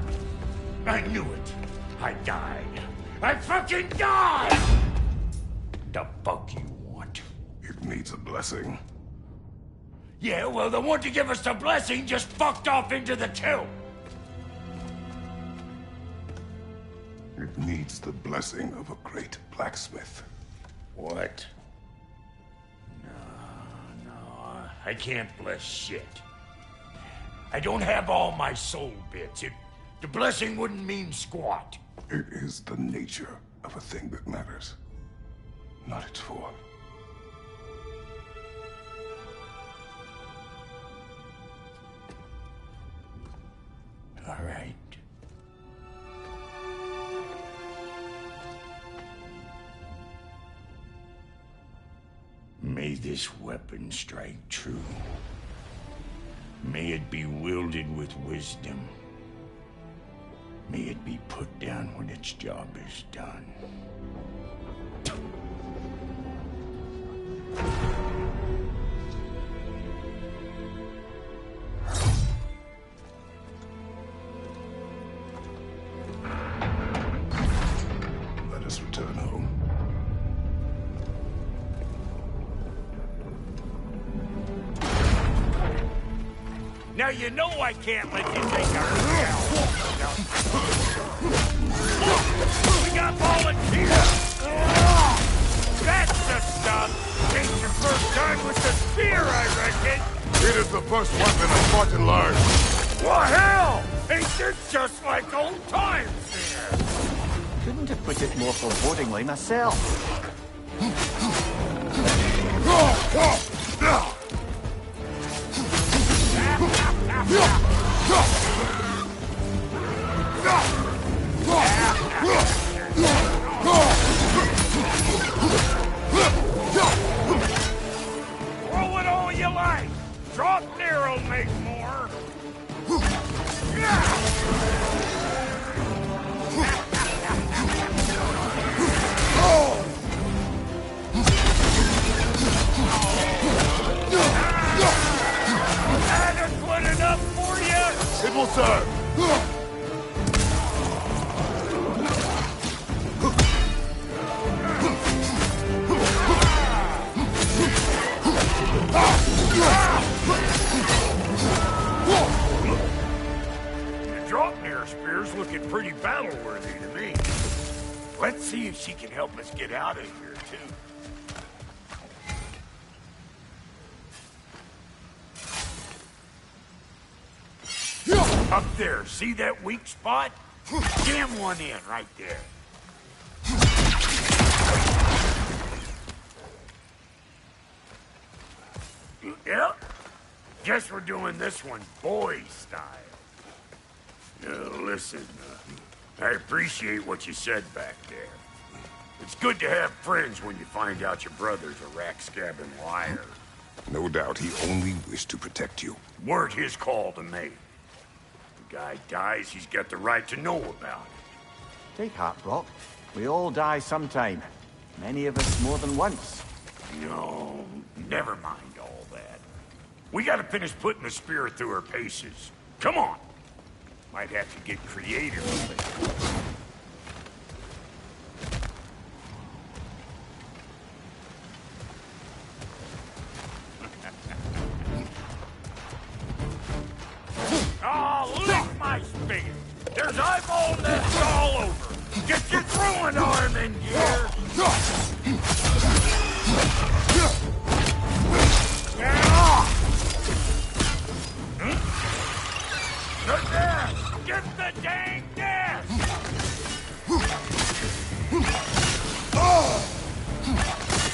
I knew it. I died. I fucking died! The fuck you want? It needs a blessing. Yeah, well, the one to give us the blessing just fucked off into the tomb. It needs the blessing of a great blacksmith. What? No, I can't bless shit. I don't have all my soul bits. The blessing wouldn't mean squat. It is the nature of a thing that matters, not its form. All right. May this weapon strike true. May it be wielded with wisdom. May it be put down when its job is done. Now you know I can't let you take our We got volunteers! That's the stuff! Ain't your first time with the spear, I reckon! It is the first weapon a Spartan learned. Well, hell! Ain't this just like old times here? Couldn't have put it more forebodingly myself. Throw it all you like! Drop near'll make more! Adequate enough for you? It will serve. The drop-near spear's looking pretty battle-worthy to me. Let's see if she can help us get out of here, too. Up there, see that weak spot? Jam one in right there. Yep. Guess we're doing this one boy style. Listen, I appreciate what you said back there. It's good to have friends when you find out your brother's a rack-scabbing liar. No doubt he only wished to protect you. Weren't his call to make. If the guy dies, he's got the right to know about it. Take heart, Brock. We all die sometime. Many of us more than once. No, never mind all that. We gotta finish putting the spear through her paces. Come on! Might have to get creative with it. Oh, lick my spear! There's eyeball nests all over! Get your throwing arm in gear! Good there! Get the dang nest!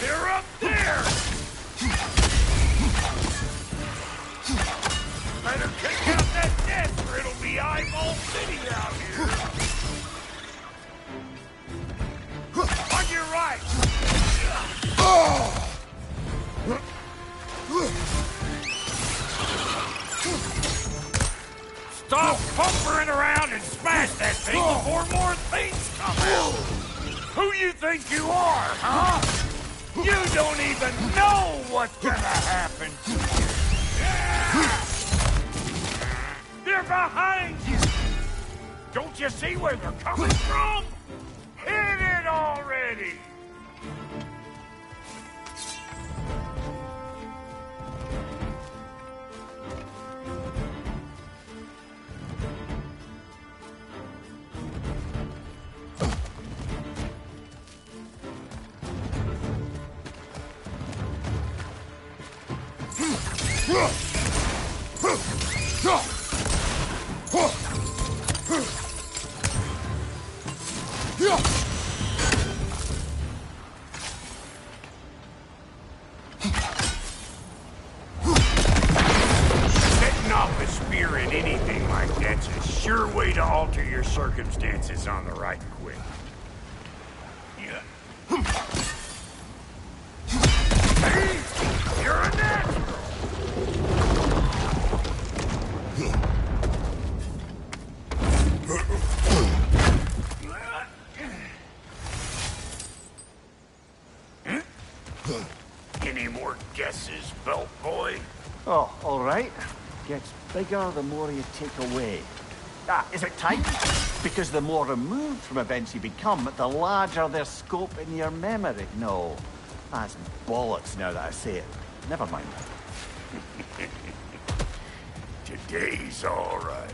They're up there! Better kick out that nest or it'll be eyeball city out here! On your right! Stop pumpering around and smash that thing before more things come out! Who you think you are, huh? You don't even know what's gonna happen to you! They're behind you! Don't you see where they're coming from? Hit it already! Setting off a spear in anything like that's a sure way to alter your circumstances on the right quick. Yeah. Hey, you're a natural! Any more guesses, belt boy? Oh, all right. Gets bigger the more you take away. Ah, is it time? Because the more removed from events you become, the larger their scope in your memory. No, that's bollocks now that I say it. Never mind. He's all right.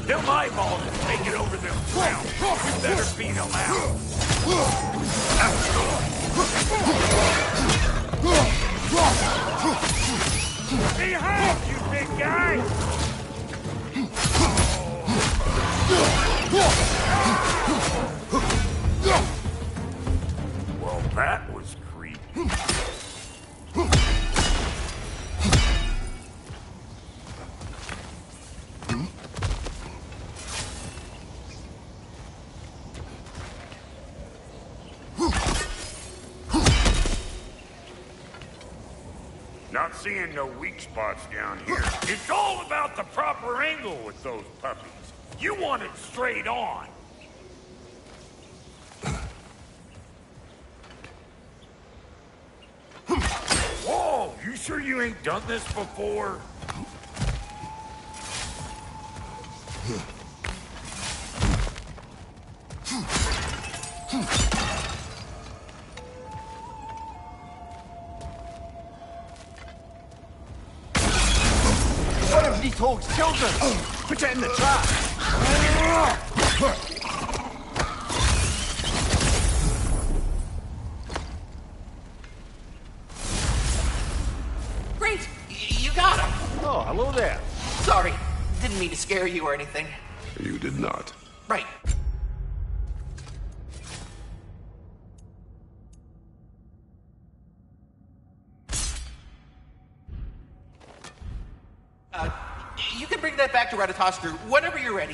Them eyeballs are taking over them ground. We better beat them out. Behind you, big guy! Well, that was creepy. Not seeing no weak spots down here. It's all about the proper angle with those puppies. You want it straight on. Whoa, you sure you ain't done this before? One of Nito's children! Put it in the trap! Great! You got him! Oh, hello there. Sorry, didn't mean to scare you or anything. You did not. Right. You can bring that back to Ratatoskr whenever you're ready.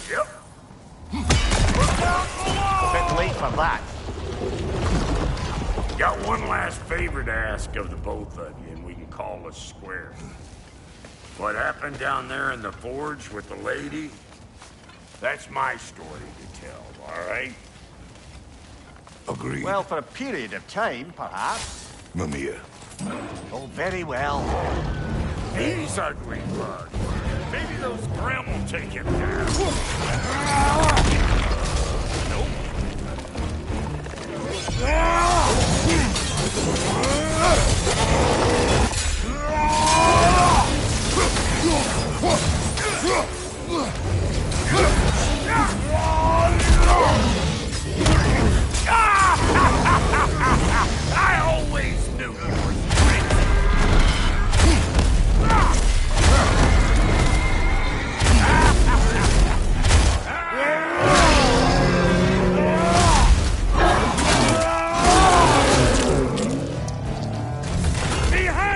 Yep. A bit late for that. Got one last favor to ask of the both of you, and we can call us square. What happened down there in the forge with the lady? That's my story to tell, all right? Agreed. Well, for a period of time, perhaps. Mamiya. Oh, very well. These ugly bugs. Maybe those Grim will take him down. Nope. I always knew you were behind!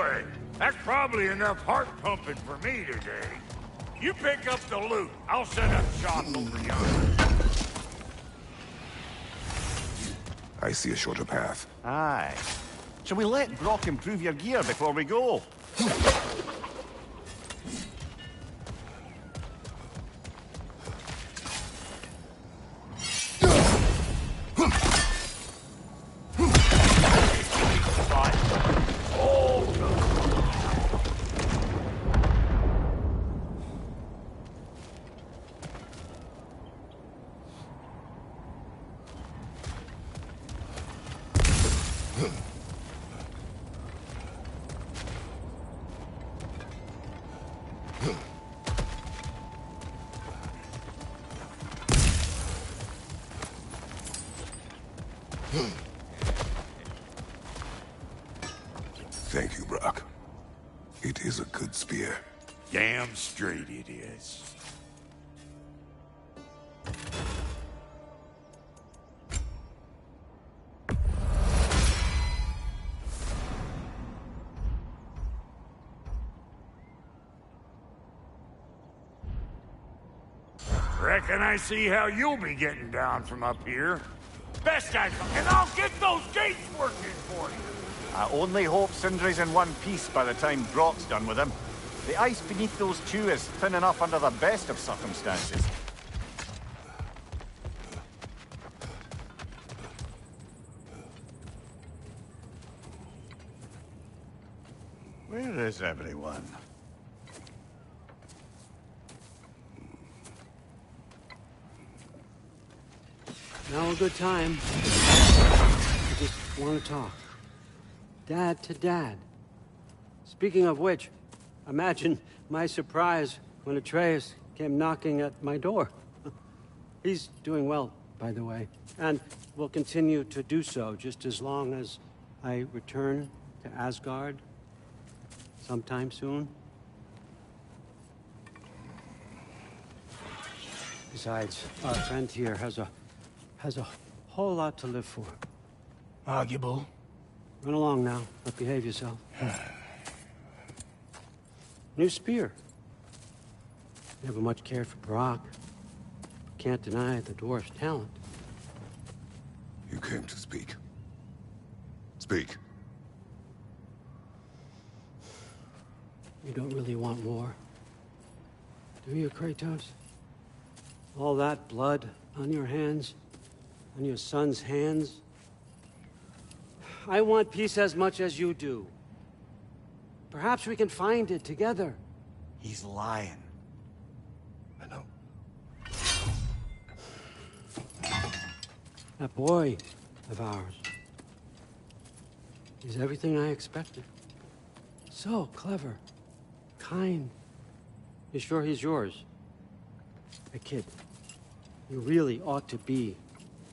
Boy, that's probably enough heart pumping for me today. You pick up the loot. I'll set up shop over yonder. I see a shorter path. Aye. Shall we let Brock improve your gear before we go? Thank you, Brock. It is a good spear. Damn straight it is. Reckon I see how you'll be getting down from up here. Best I can, and I'll get those gates working for you. I only hope Sindri's in one piece by the time Brock's done with him. The ice beneath those two is thin enough under the best of circumstances. Where is everyone? Now a good time. I just want to talk. Dad to Dad. Speaking of which, imagine my surprise when Atreus came knocking at my door. He's doing well, by the way, and will continue to do so just as long as I return to Asgard sometime soon. Besides, our friend here has a whole lot to live for. Arguable. Run along now, but behave yourself. New spear. Never much cared for Brock. Can't deny the dwarf's talent. You came to speak. Speak. You don't really want war, do you, Kratos? All that blood on your hands, on your son's hands. I want peace as much as you do. Perhaps we can find it together. He's lying. I know. That boy of ours. He's everything I expected. So clever, kind. You sure he's yours? Hey, kid, you really ought to be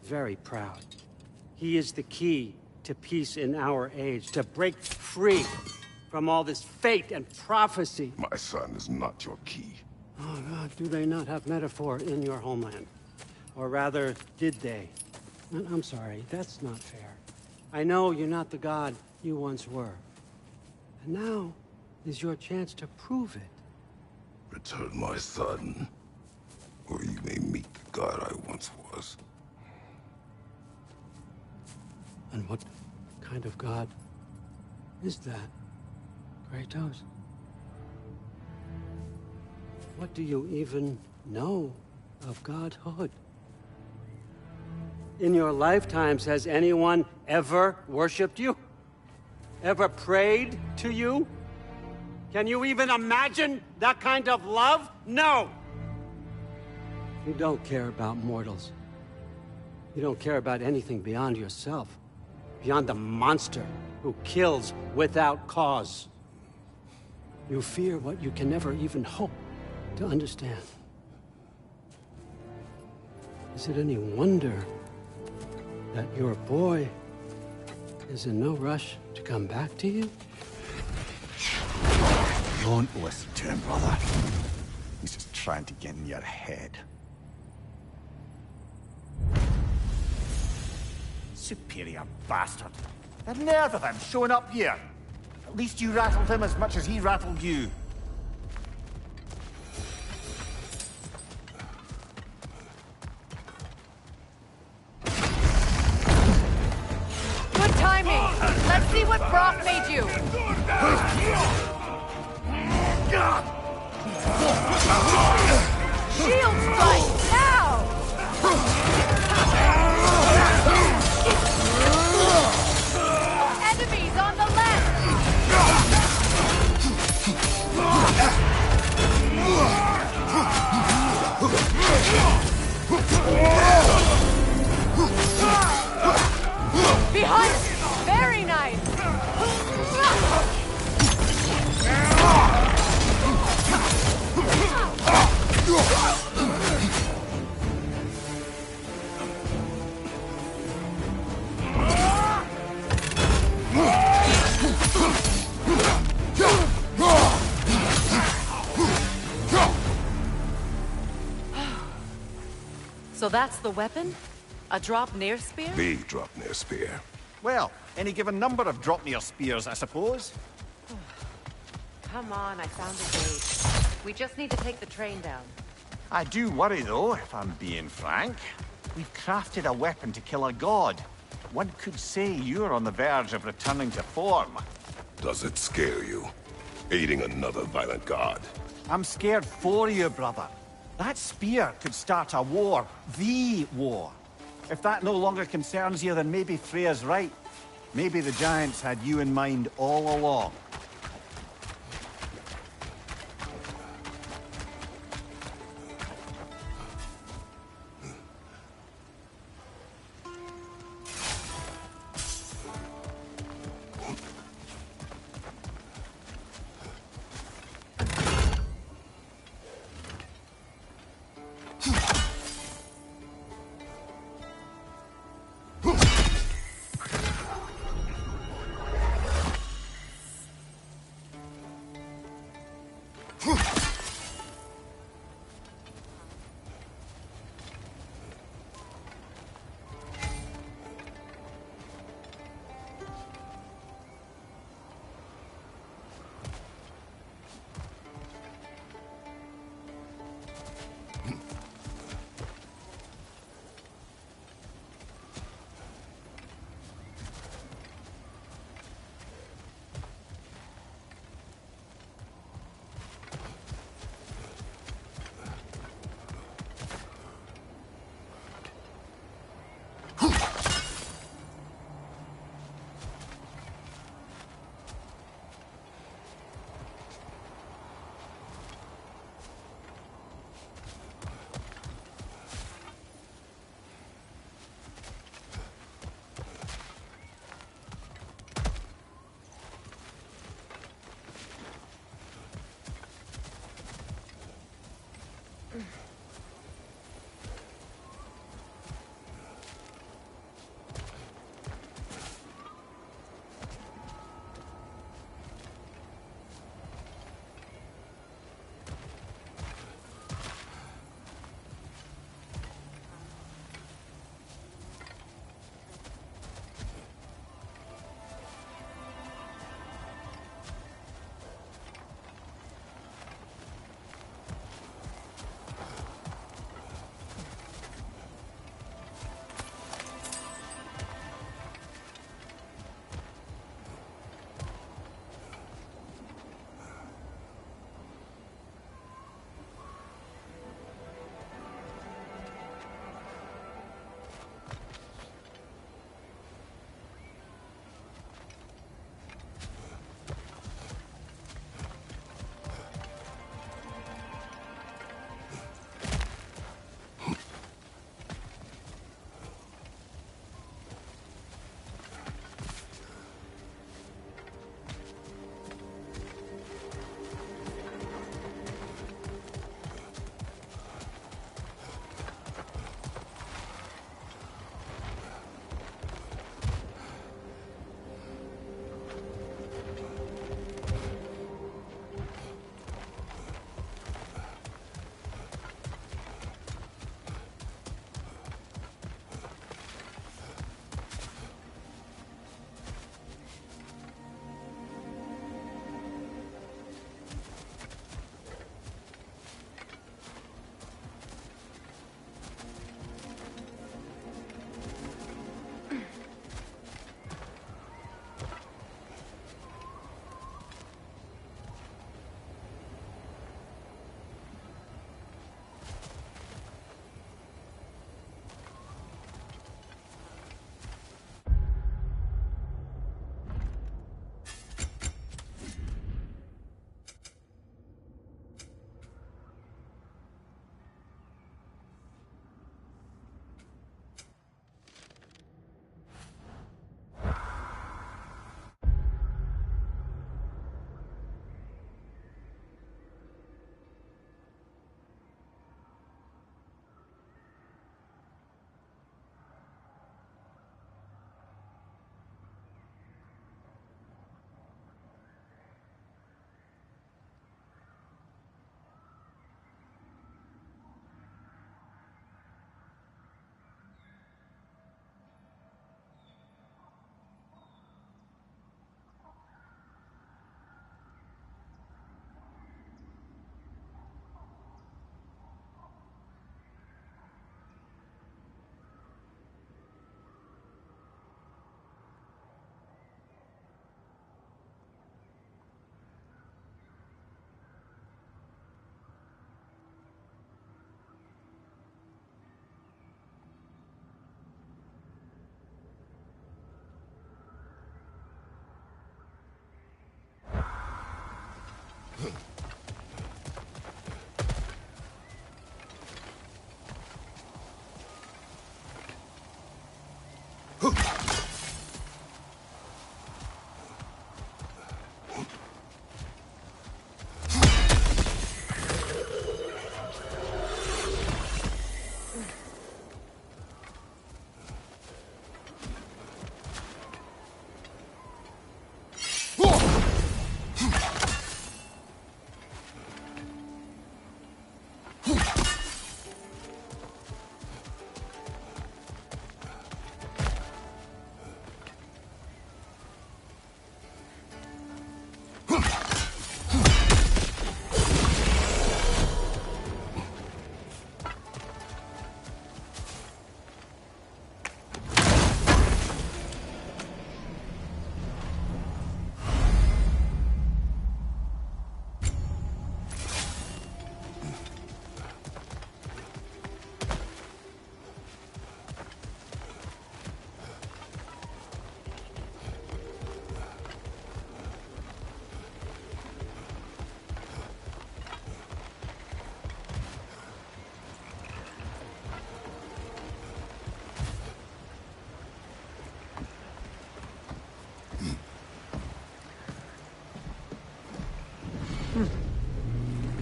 very proud. He is the key to peace in our age, to break free from all this fate and prophecy. My son is not your key. Oh, God, do they not have metaphor in your homeland? Or rather, did they? I'm sorry, that's not fair. I know you're not the god you once were. And now is your chance to prove it. Return my son, or you may meet the god I once was. And what kind of god is that, Kratos? What do you even know of godhood? In your lifetimes, has anyone ever worshipped you? Ever prayed to you? Can you even imagine that kind of love? No! You don't care about mortals. You don't care about anything beyond yourself. Beyond the monster who kills without cause. You fear what you can never even hope to understand. Is it any wonder that your boy is in no rush to come back to you? Don't listen to him, brother. He's just trying to get in your head. Superior bastard. The nerve of him showing up here. At least you rattled him as much as he rattled you. Good timing! Let's see what Brock made you! Shield strike! Now! Enemies on the left! Behind! Very nice! So that's the weapon? A drop near spear? The drop near spear. Well, any given number of drop-near spears, I suppose. Come on, I found a gate. We just need to take the train down. I do worry, though, if I'm being frank. We've crafted a weapon to kill a god. One could say you're on the verge of returning to form. Does it scare you? Aiding another violent god? I'm scared for you, brother. That spear could start a war. The war. If that no longer concerns you, then maybe Freya's right. Maybe the Giants had you in mind all along.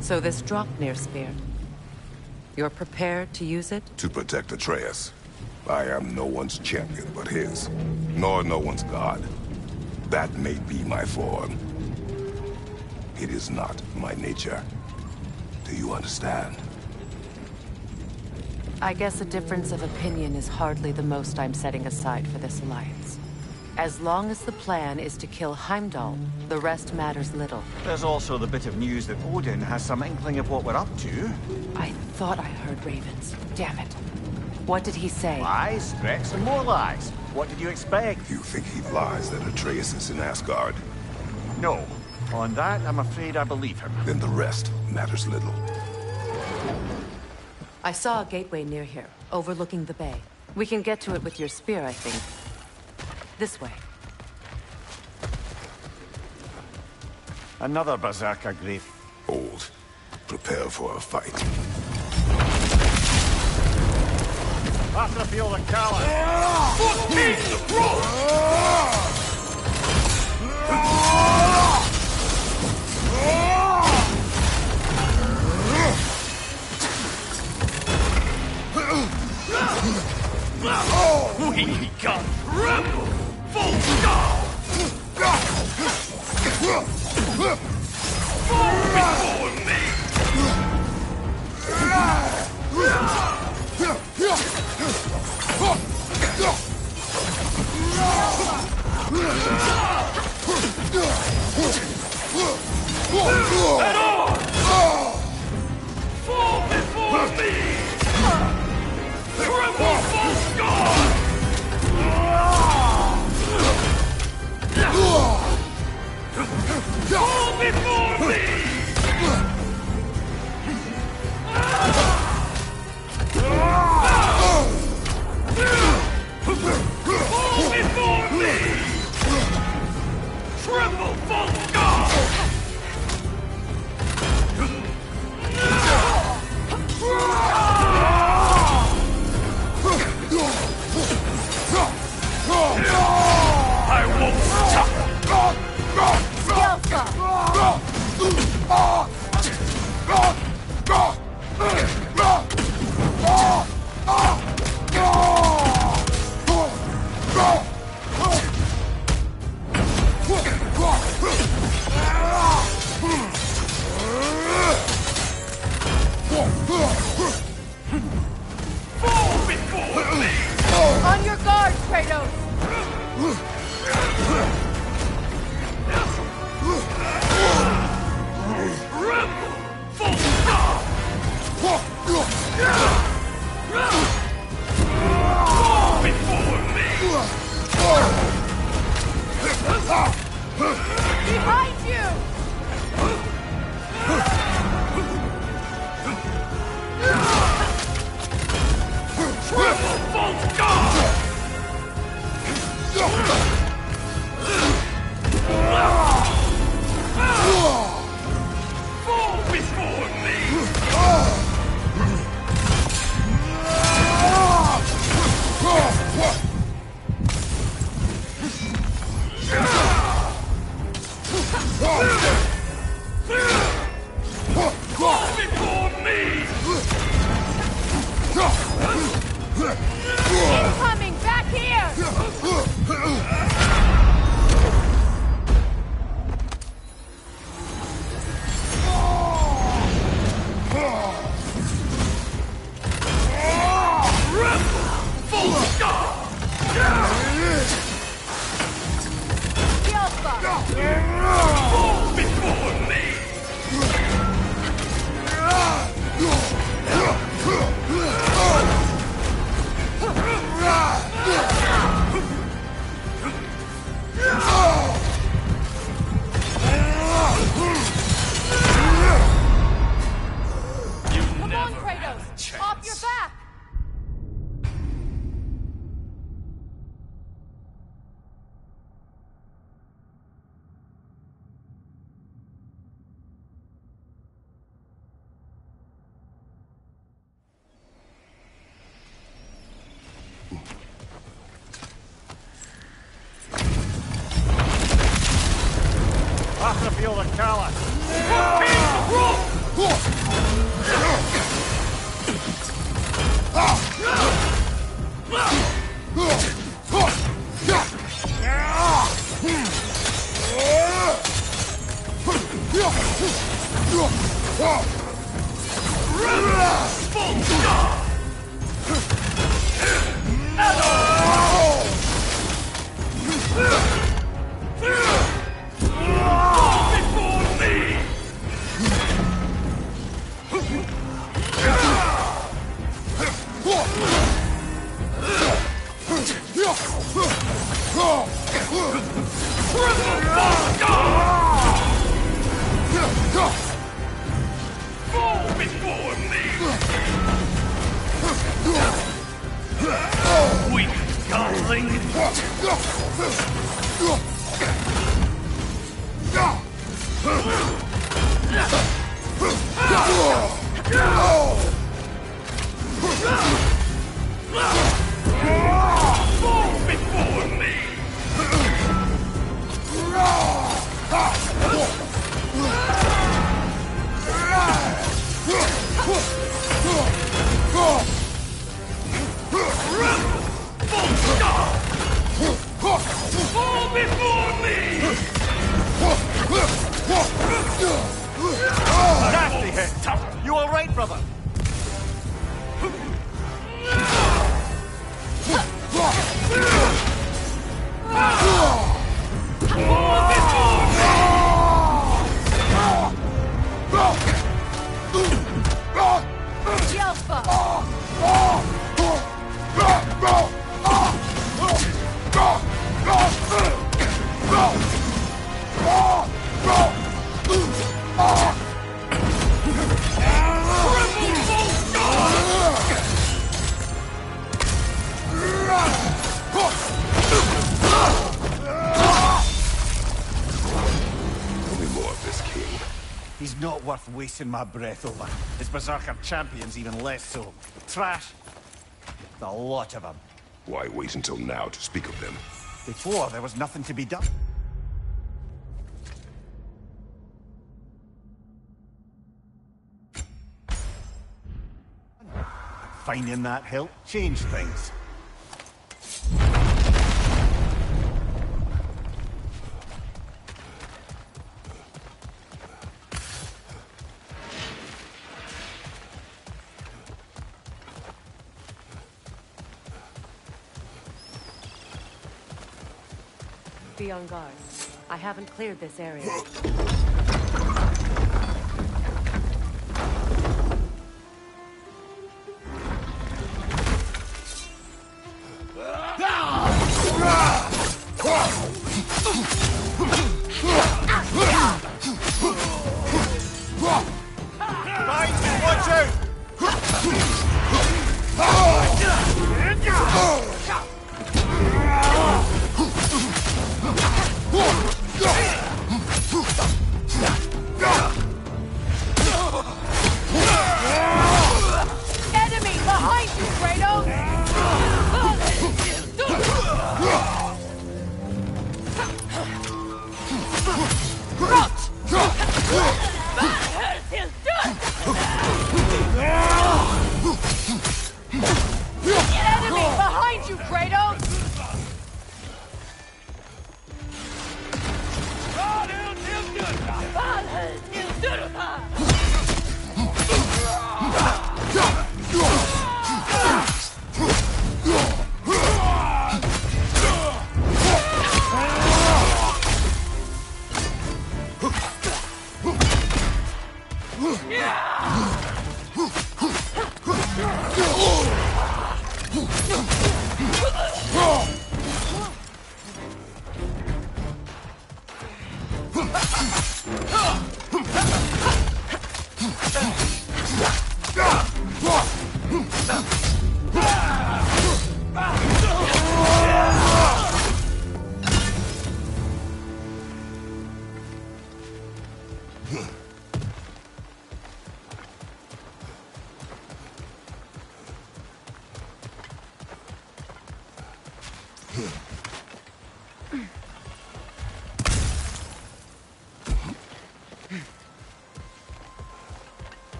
So this Draupnir spear, you're prepared to use it? To protect Atreus. I am no one's champion but his, nor no one's god. That may be my form. It is not my nature. Do you understand? I guess a difference of opinion is hardly the most I'm setting aside for this alliance. As long as the plan is to kill Heimdall, the rest matters little. There's also the bit of news that Odin has some inkling of what we're up to. I thought I heard ravens. Damn it. What did he say? Lies, threats, and more lies. What did you expect? You think he lies that Atreus is in Asgard? No. On that, I'm afraid I believe him. Then the rest matters little. I saw a gateway near here, overlooking the bay. We can get to it with your spear, I think. This way. Another berserker grave. Old. Prepare for a fight. After feel the callous. We got rebel! Full stop! Fall before me! Head on! Fall before me! Triple full score! Fall before me! Fall before me! Triple full score! I won't stop! Fall before me! On your guard, Kratos! Rebel! Full stop! Nasty hit! You alright, brother? He's not worth wasting my breath over. His Berserker champions even less so. Trash. The lot of them. Why wait until now to speak of them? Before, there was nothing to be done. Finding that help changed things. Be on guard. I haven't cleared this area. Watch out! Enemy behind you, Enemy behind you, Kratos!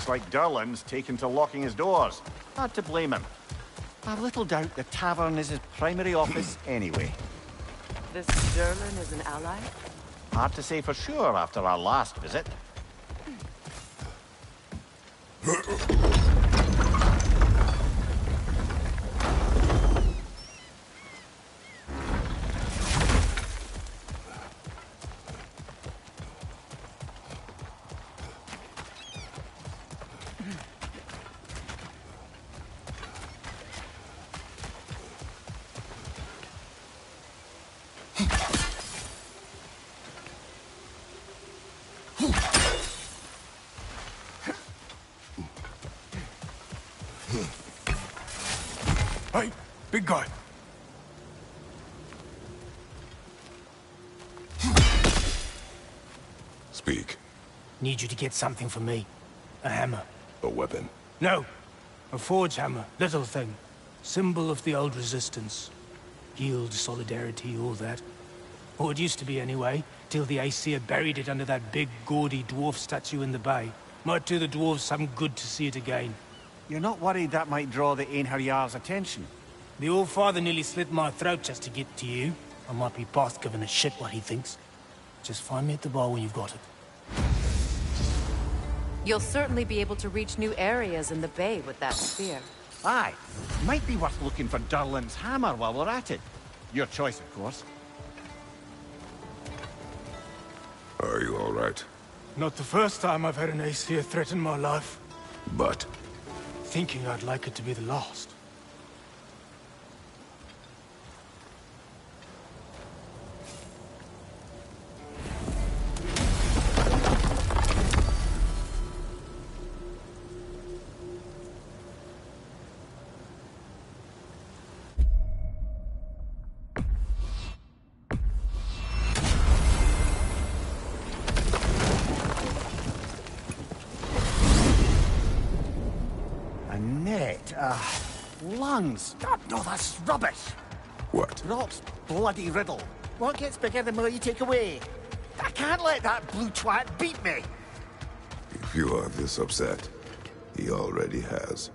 Looks like Durlin's taken to locking his doors. Hard to blame him. I've little doubt the tavern is his primary office anyway. This Durlin is an ally? Hard to say for sure after our last visit. Hey, big guy. Speak. Need you to get something for me. A hammer. A weapon. No. A forge hammer. Little thing. Symbol of the old resistance. Guild, solidarity, all that. Or it used to be anyway, till the Aesir buried it under that big, gaudy dwarf statue in the bay. Might do the dwarves some good to see it again. You're not worried that might draw the Einherjar's attention? The old father nearly slit my throat just to get to you. I might be past giving a shit what he thinks. Just find me at the bar when you've got it. You'll certainly be able to reach new areas in the bay with that spear. Aye. Might be worth looking for Durlin's hammer while we're at it. Your choice, of course. Are you all right? Not the first time I've had an Aesir threaten my life. But Thinking I'd like it to be the last. Lungs. God, no, that's rubbish. what? Rot's bloody riddle. What gets bigger the more you take away? I can't let that blue twat beat me. If you are this upset, he already has.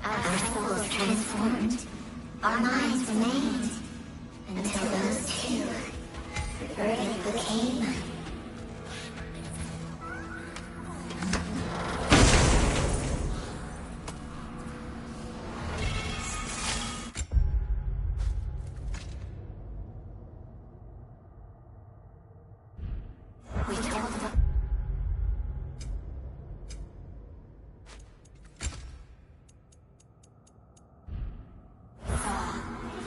Our souls transformed, our minds remained, until those two really became. We told them.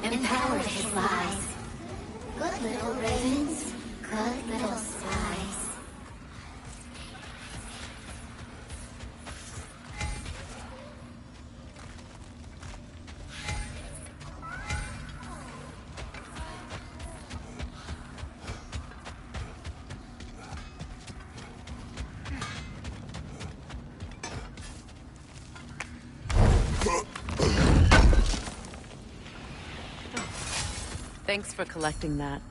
Empowered his lies. Good little ravens, good little spies. Thanks for collecting that.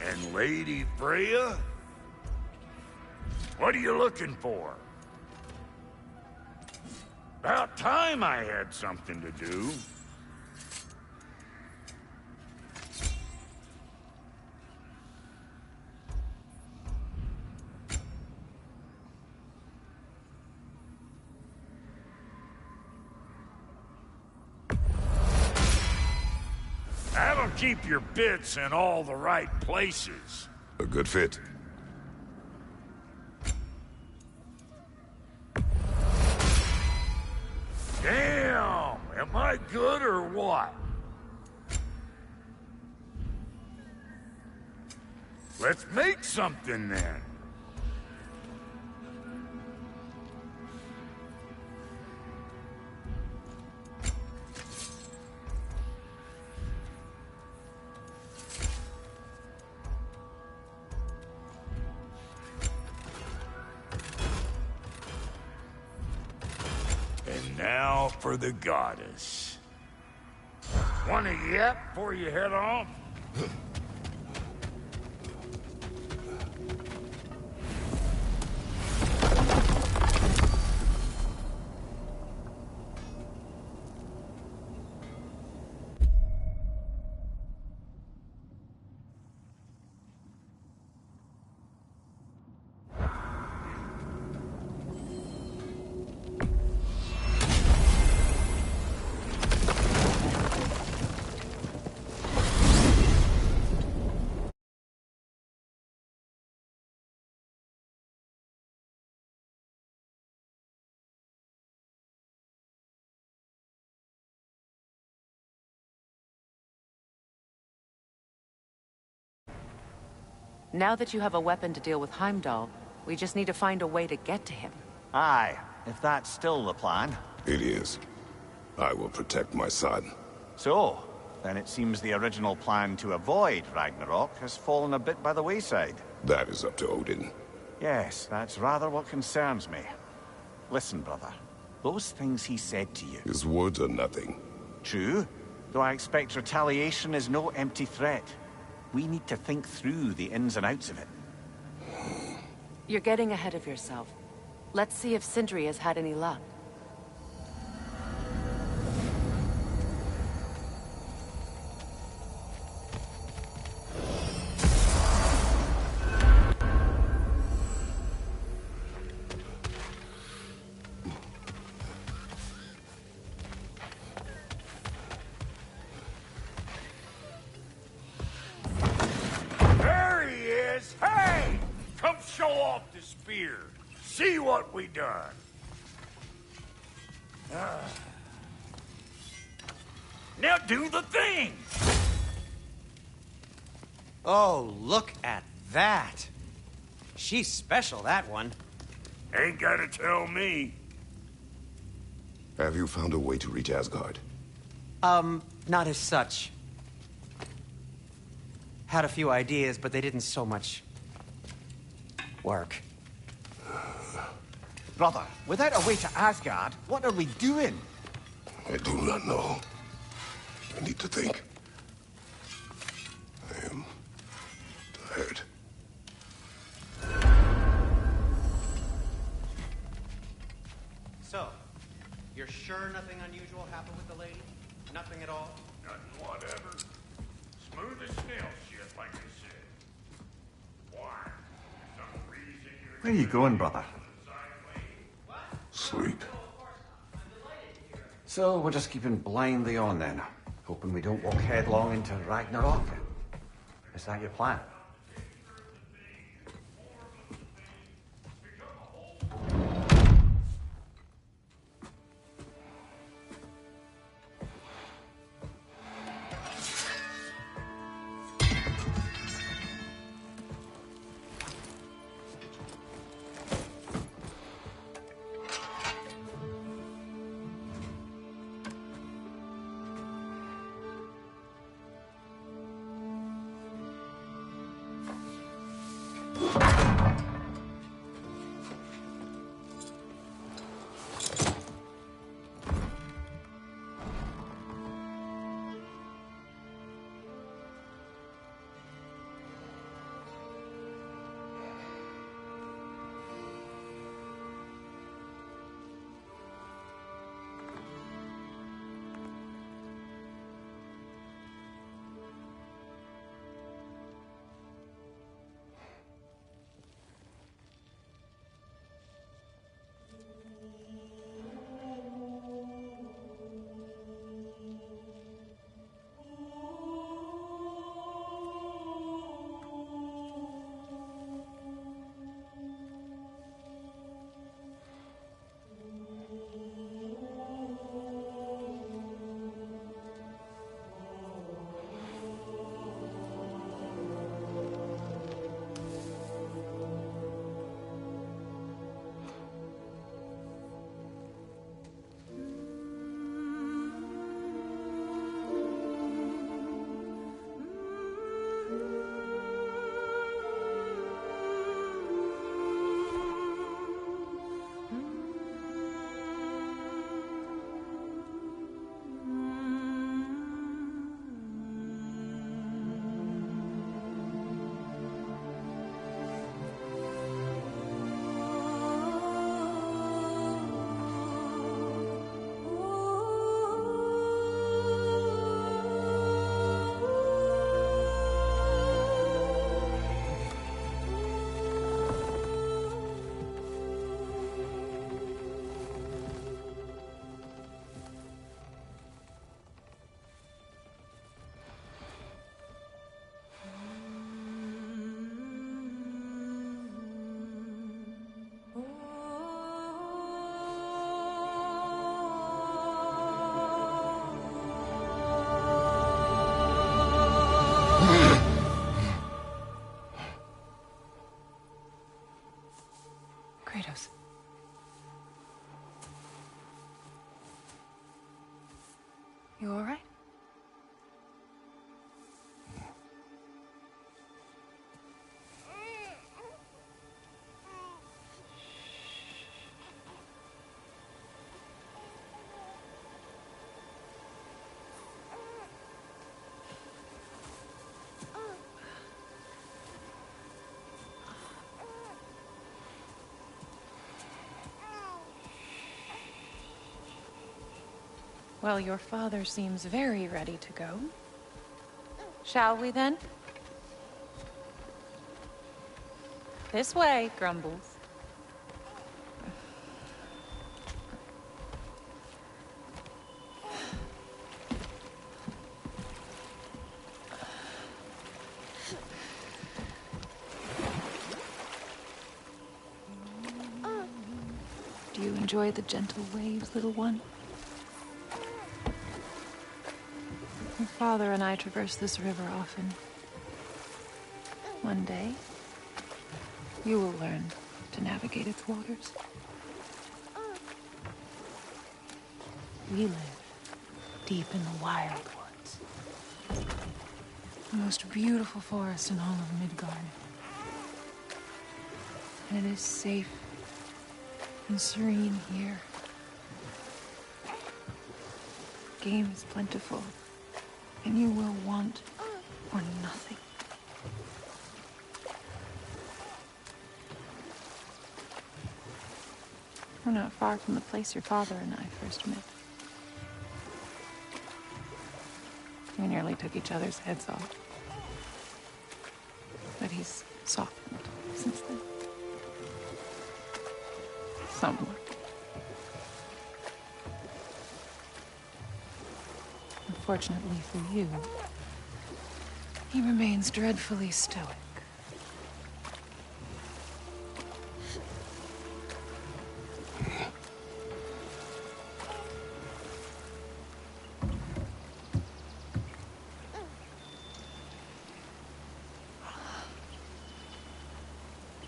And Lady Freya? What are you looking for? About time I had something to do. keep your bits in all the right places. A good fit. Damn! Am I good or what? Let's make something then. And now for the goddess. Want a yap before you head off? Now that you have a weapon to deal with Heimdall, we just need to find a way to get to him. Aye, if that's still the plan. It is. I will protect my son. So, then it seems the original plan to avoid Ragnarok has fallen a bit by the wayside. That is up to Odin. Yes, that's rather what concerns me. Listen, brother. Those things he said to you... His words are nothing. True, though I expect retaliation is no empty threat. We need to think through the ins and outs of it. You're getting ahead of yourself. Let's see if Sindri has had any luck. There he is! Hey! Come show off the spear. See what we done. Now do the thing! Oh, look at that. She's special, that one. Ain't gotta tell me. Have you found a way to reach Asgard? Not as such. Had a few ideas, but they didn't so much work. Brother, without a way to Asgard, what are we doing? I do not know. I need to think. I am tired. So, you're sure nothing unusual happened with the lady? Nothing at all? Nothing whatever. Smooth as snail shit, like I said. Why? For some reason you're... Where are you going, brother? Sleep. So, we're just keeping blindly on then, hoping we don't walk headlong into Ragnarok? Is that your plan? Kratos. You all right? Well, your father seems very ready to go. Shall we then? This way, Grumbles. Do you enjoy the gentle waves, little one? Your father and I traverse this river often. One day, you will learn to navigate its waters. We live deep in the wild woods. The most beautiful forest in all of Midgard. And it is safe and serene here. Game is plentiful, and you will want for nothing. We're not far from the place your father and I first met. We nearly took each other's heads off. But he's softened since then. Somewhat. Unfortunately for you, he remains dreadfully stoic.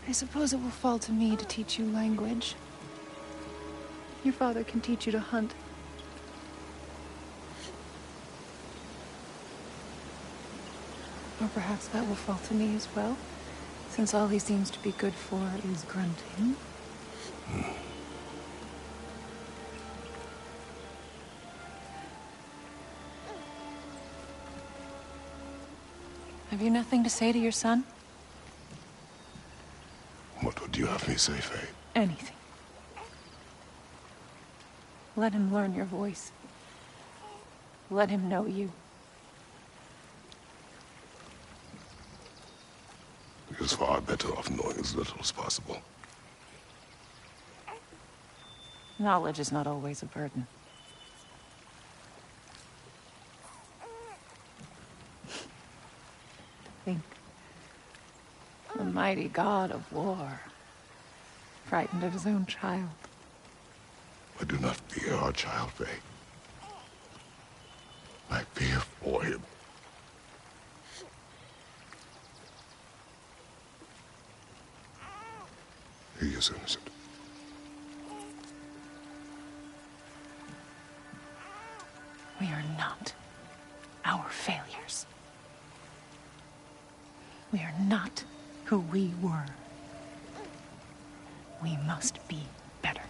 I suppose it will fall to me to teach you language. Your father can teach you to hunt. Or perhaps that will fall to me as well, since all he seems to be good for is grunting. Have you nothing to say to your son? What would you have me say, Faye? Anything. Let him learn your voice. Let him know you. He is far better off knowing as little as possible. Knowledge is not always a burden. Think. The mighty god of war, frightened of his own child. I do not fear our child, Faye. I fear for him. He is innocent. We are not our failures. We are not who we were. We must be better.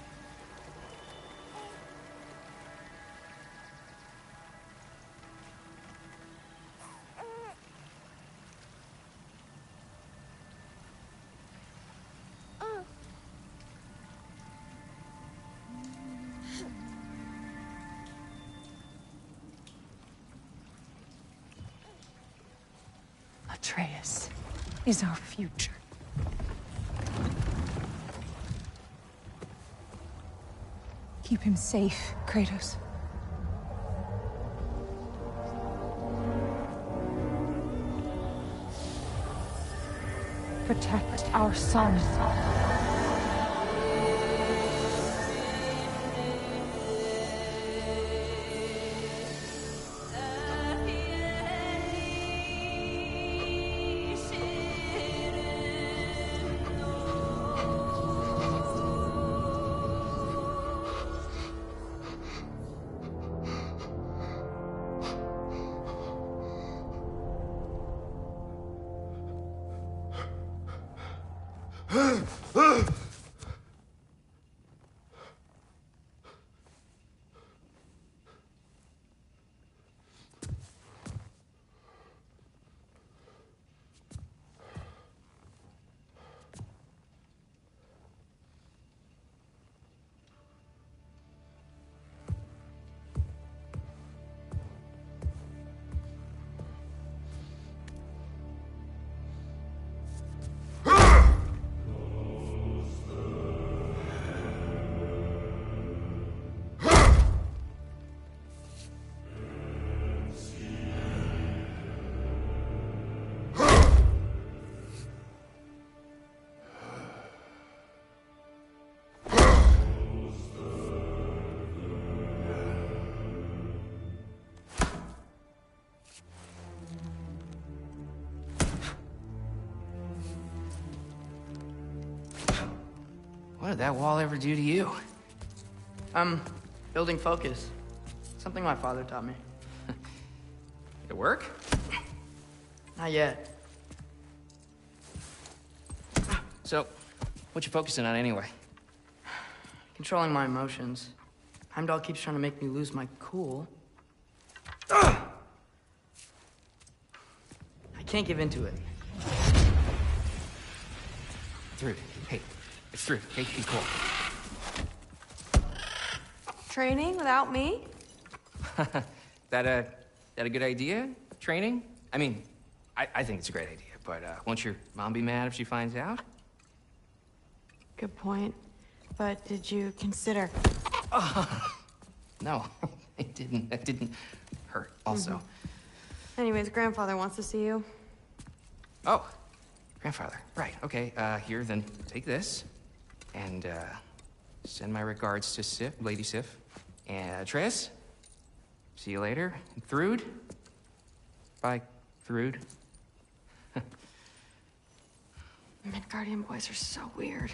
Atreus is our future. Keep him safe, Kratos. Protect our son. What did that wall ever do to you? Building focus. Something my father taught me. It work? Not yet. So, what you focusing on anyway? Controlling my emotions. Heimdall keeps trying to make me lose my cool. I can't give into it. Thrud, hey. It's Thrud, hey, be cool. Training without me? That a good idea? Training? I mean, I think it's a great idea, but won't your mom be mad if she finds out? Good point. But did you consider... No, it didn't. That didn't hurt, also. Anyways, grandfather wants to see you. Oh, grandfather. Right, okay. Here, then take this. And, send my regards to Sif, Lady Sif. And, Triss. See you later. And Thrud. Bye, Thrud. Midgardian boys are so weird.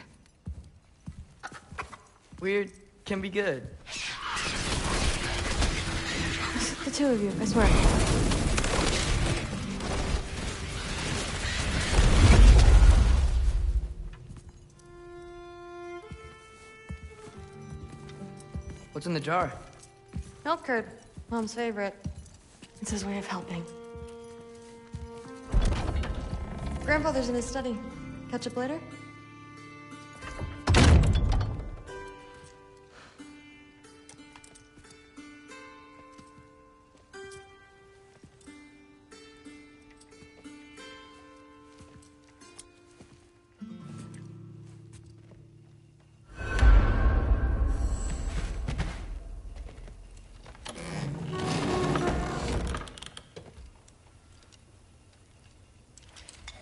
Weird can be good. The two of you, I swear. What's in the jar? Milk curd, Mom's favorite. It's his way of helping. Grandfather's in his study. Catch up later?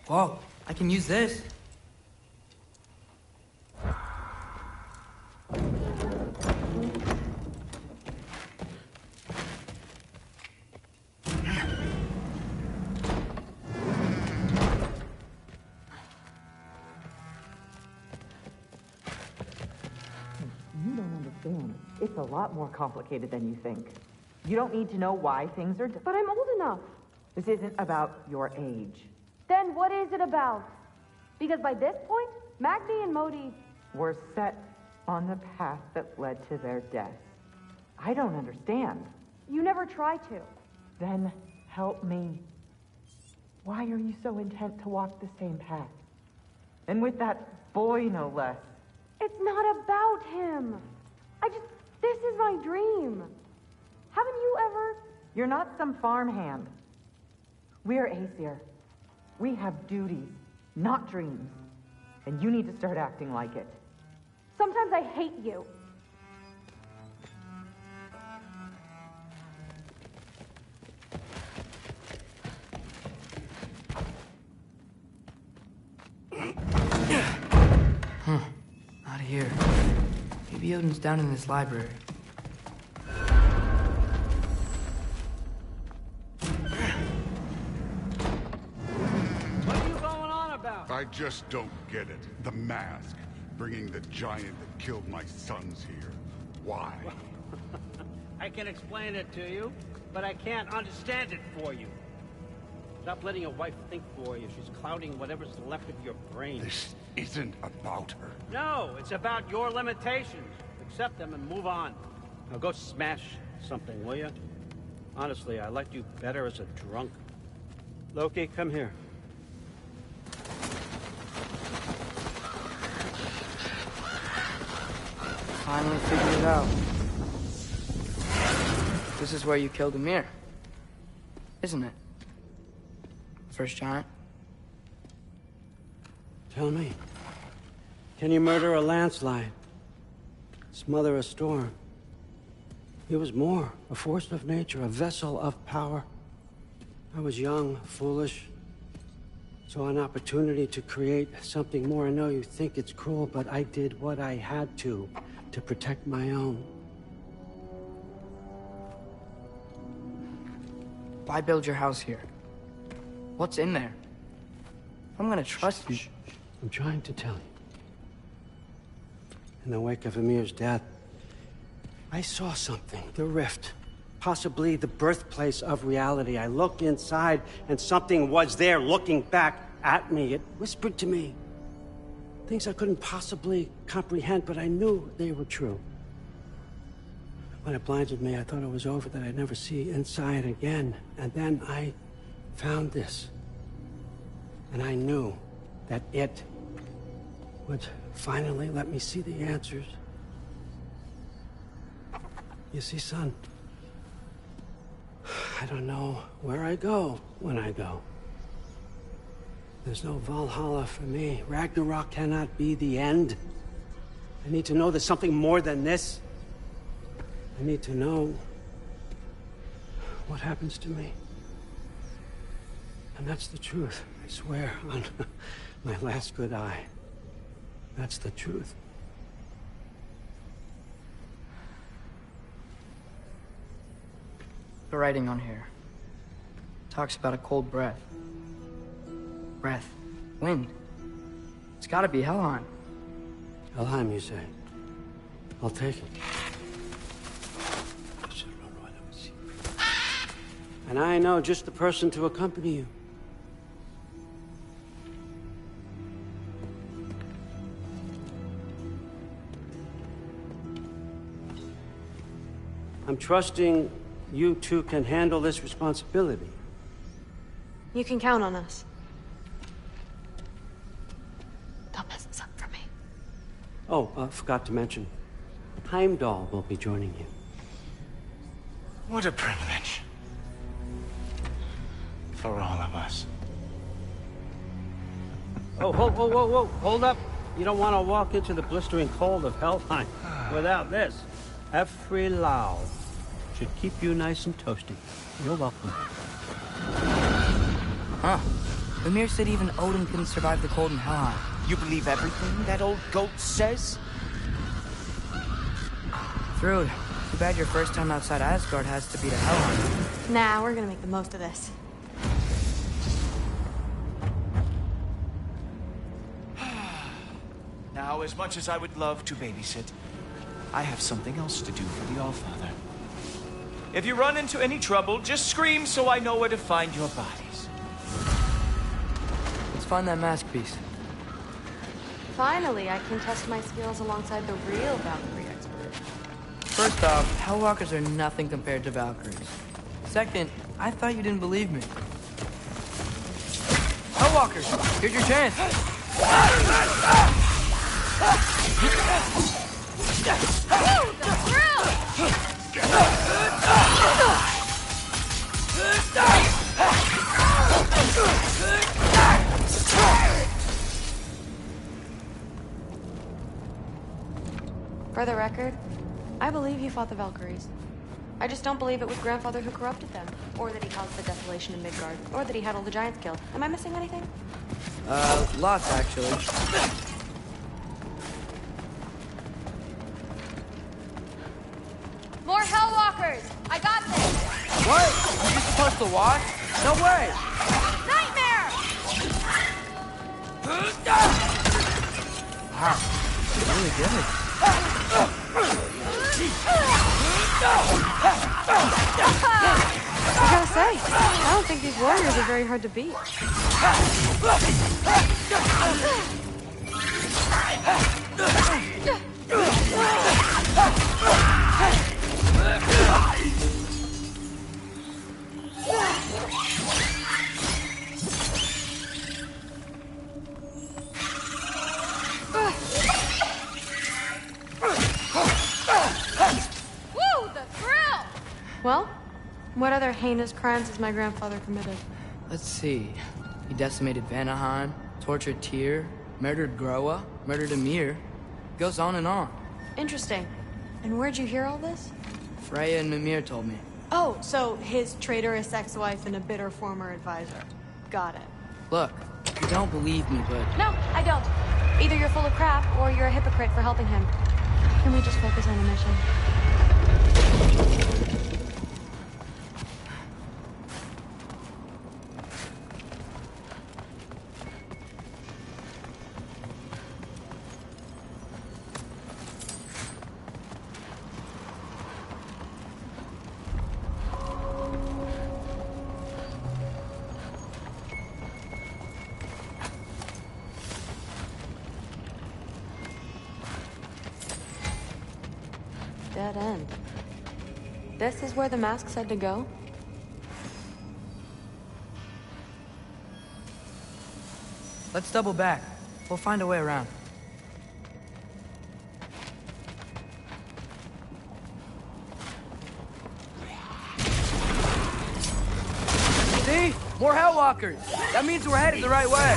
Whoa, I can use this. You don't understand. It's a lot more complicated than you think. You don't need to know why things are... But I'm old enough. This isn't about your age. Then what is it about? Because by this point, Magni and Modi... Were set on the path that led to their death. I don't understand. You never try to. Then help me. Why are you so intent to walk the same path? And with that boy, no less. It's not about him. This is my dream. Haven't you ever... You're not some farmhand. We're Aesir. We have duties, not dreams. And you need to start acting like it. Sometimes I hate you. Not here. Maybe Odin's down in this library. What are you going on about? I just don't get it. The mask. Bringing the giant that killed my sons here. Why? I can explain it to you, but I can't understand it for you. Stop letting your wife think for you. She's clouding whatever's left of your brain. isn't about her. No, it's about your limitations. Accept them and move on. Now go smash something, will you? Honestly, I liked you better as a drunk. Loki, come here. Finally figured it out. This is where you killed Ymir, isn't it? First giant? Tell me, can you murder a landslide? Smother a storm? He was more, a force of nature, a vessel of power. I was young, foolish, saw an opportunity to create something more. I know you think it's cruel, but I did what I had to protect my own. Why build your house here? What's in there? I'm gonna trust you. I'm trying to tell you. In the wake of Ymir's death, I saw something. The rift. Possibly the birthplace of reality. I looked inside, and something was there looking back at me. It whispered to me things I couldn't possibly comprehend, but I knew they were true. When it blinded me, I thought it was over, that I'd never see inside again. And then I found this. And I knew that it would finally let me see the answers. You see, son, I don't know where I go when I go. There's no Valhalla for me. Ragnarok cannot be the end. I need to know there's something more than this. I need to know what happens to me. And that's the truth, I swear, on my last good eye. That's the truth. The writing on here talks about a cold breath. Breath. Wind. It's gotta be Helheim. Helheim, you say? I'll take it. And I know just the person to accompany you. I'm trusting you two can handle this responsibility. You can count on us. Don't mess this up for me. Oh, forgot to mention, Heimdall will be joining you. What a privilege. For all of us. Oh, whoa, whoa, whoa, whoa, hold up. You don't want to walk into the blistering cold of Helheim without this. Every Lao should keep you nice and toasty. You're welcome. Huh. Ymir said even Odin couldn't survive the cold in Helheim. You believe everything that old goat says? Thrud, too bad your first time outside Asgard has to be to Helheim. Nah, we're gonna make the most of this. Now, as much as I would love to babysit, I have something else to do for the Allfather. If you run into any trouble, just scream so I know where to find your bodies. Let's find that mask piece. Finally, I can test my skills alongside the real Valkyrie expert. First off, Hellwalkers are nothing compared to Valkyries. Second, I thought you didn't believe me. Hellwalkers, here's your chance. For the record, I believe he fought the Valkyries. I just don't believe it was Grandfather who corrupted them, or that he caused the desolation in Midgard, or that he had all the giants killed. Am I missing anything? Lots, actually. More Hellwalkers! I got this! What? Are you supposed to watch? No way! Nightmare! Wow, really good. I gotta say, I don't think these warriors are very hard to beat. heinous crimes has my grandfather committed? Let's see. He decimated Vanaheim, tortured Tyr, murdered Groa, murdered Emir. Goes on and on. Interesting. And where'd you hear all this? Freya and Mimir told me. Oh, so his traitorous ex-wife and a bitter former advisor. Got it. Look, you don't believe me, but... No, I don't. Either you're full of crap, or you're a hypocrite for helping him. Can we just focus on the mission? Dead end. This is where the mask said to go? Let's double back. We'll find a way around. See? More Hellwalkers! That means we're headed the right way!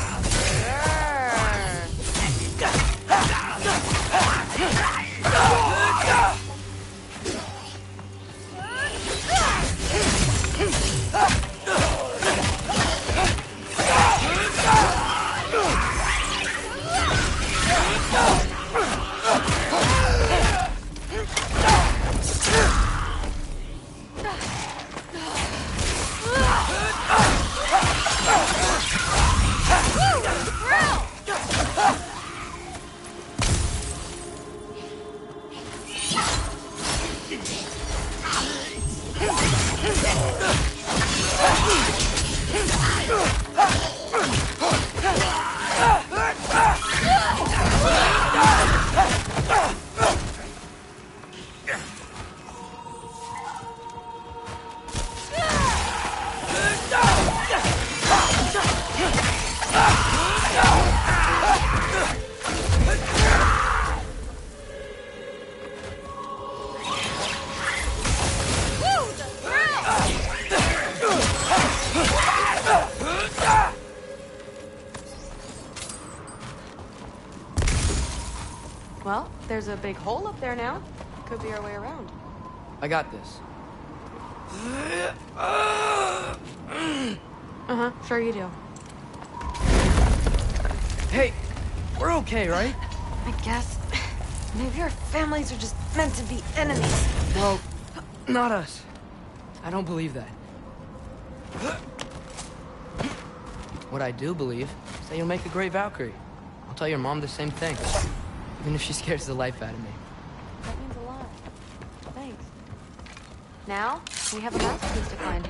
Well, there's a big hole up there now. Could be our way around. I got this. Uh-huh, sure you do. Hey, we're okay, right? I guess. Maybe our families are just meant to be enemies. Well, not us. I don't believe that. What I do believe is that you'll make a great Valkyrie. I'll tell your mom the same thing, even if she scares the life out of me. That means a lot. Thanks. Now, we have a masterpiece to find.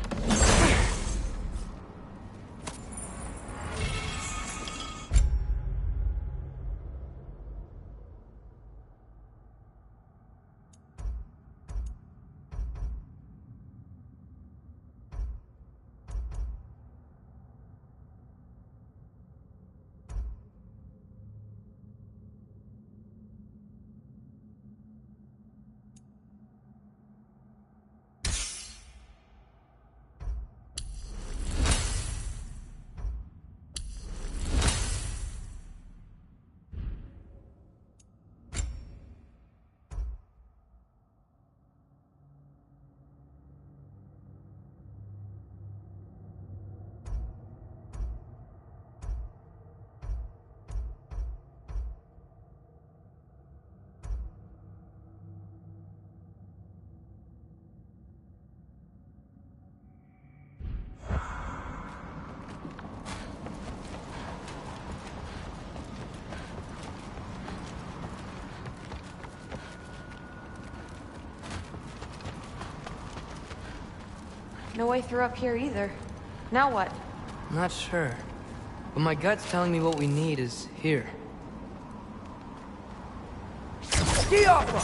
No way through up here either. Now what? I'm not sure. But my gut's telling me what we need is here. Ski opera!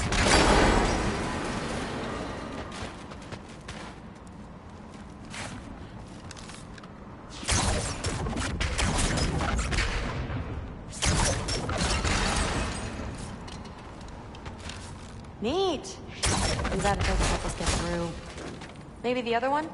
Neat. I'm glad it doesn't help us get through. Maybe the other one?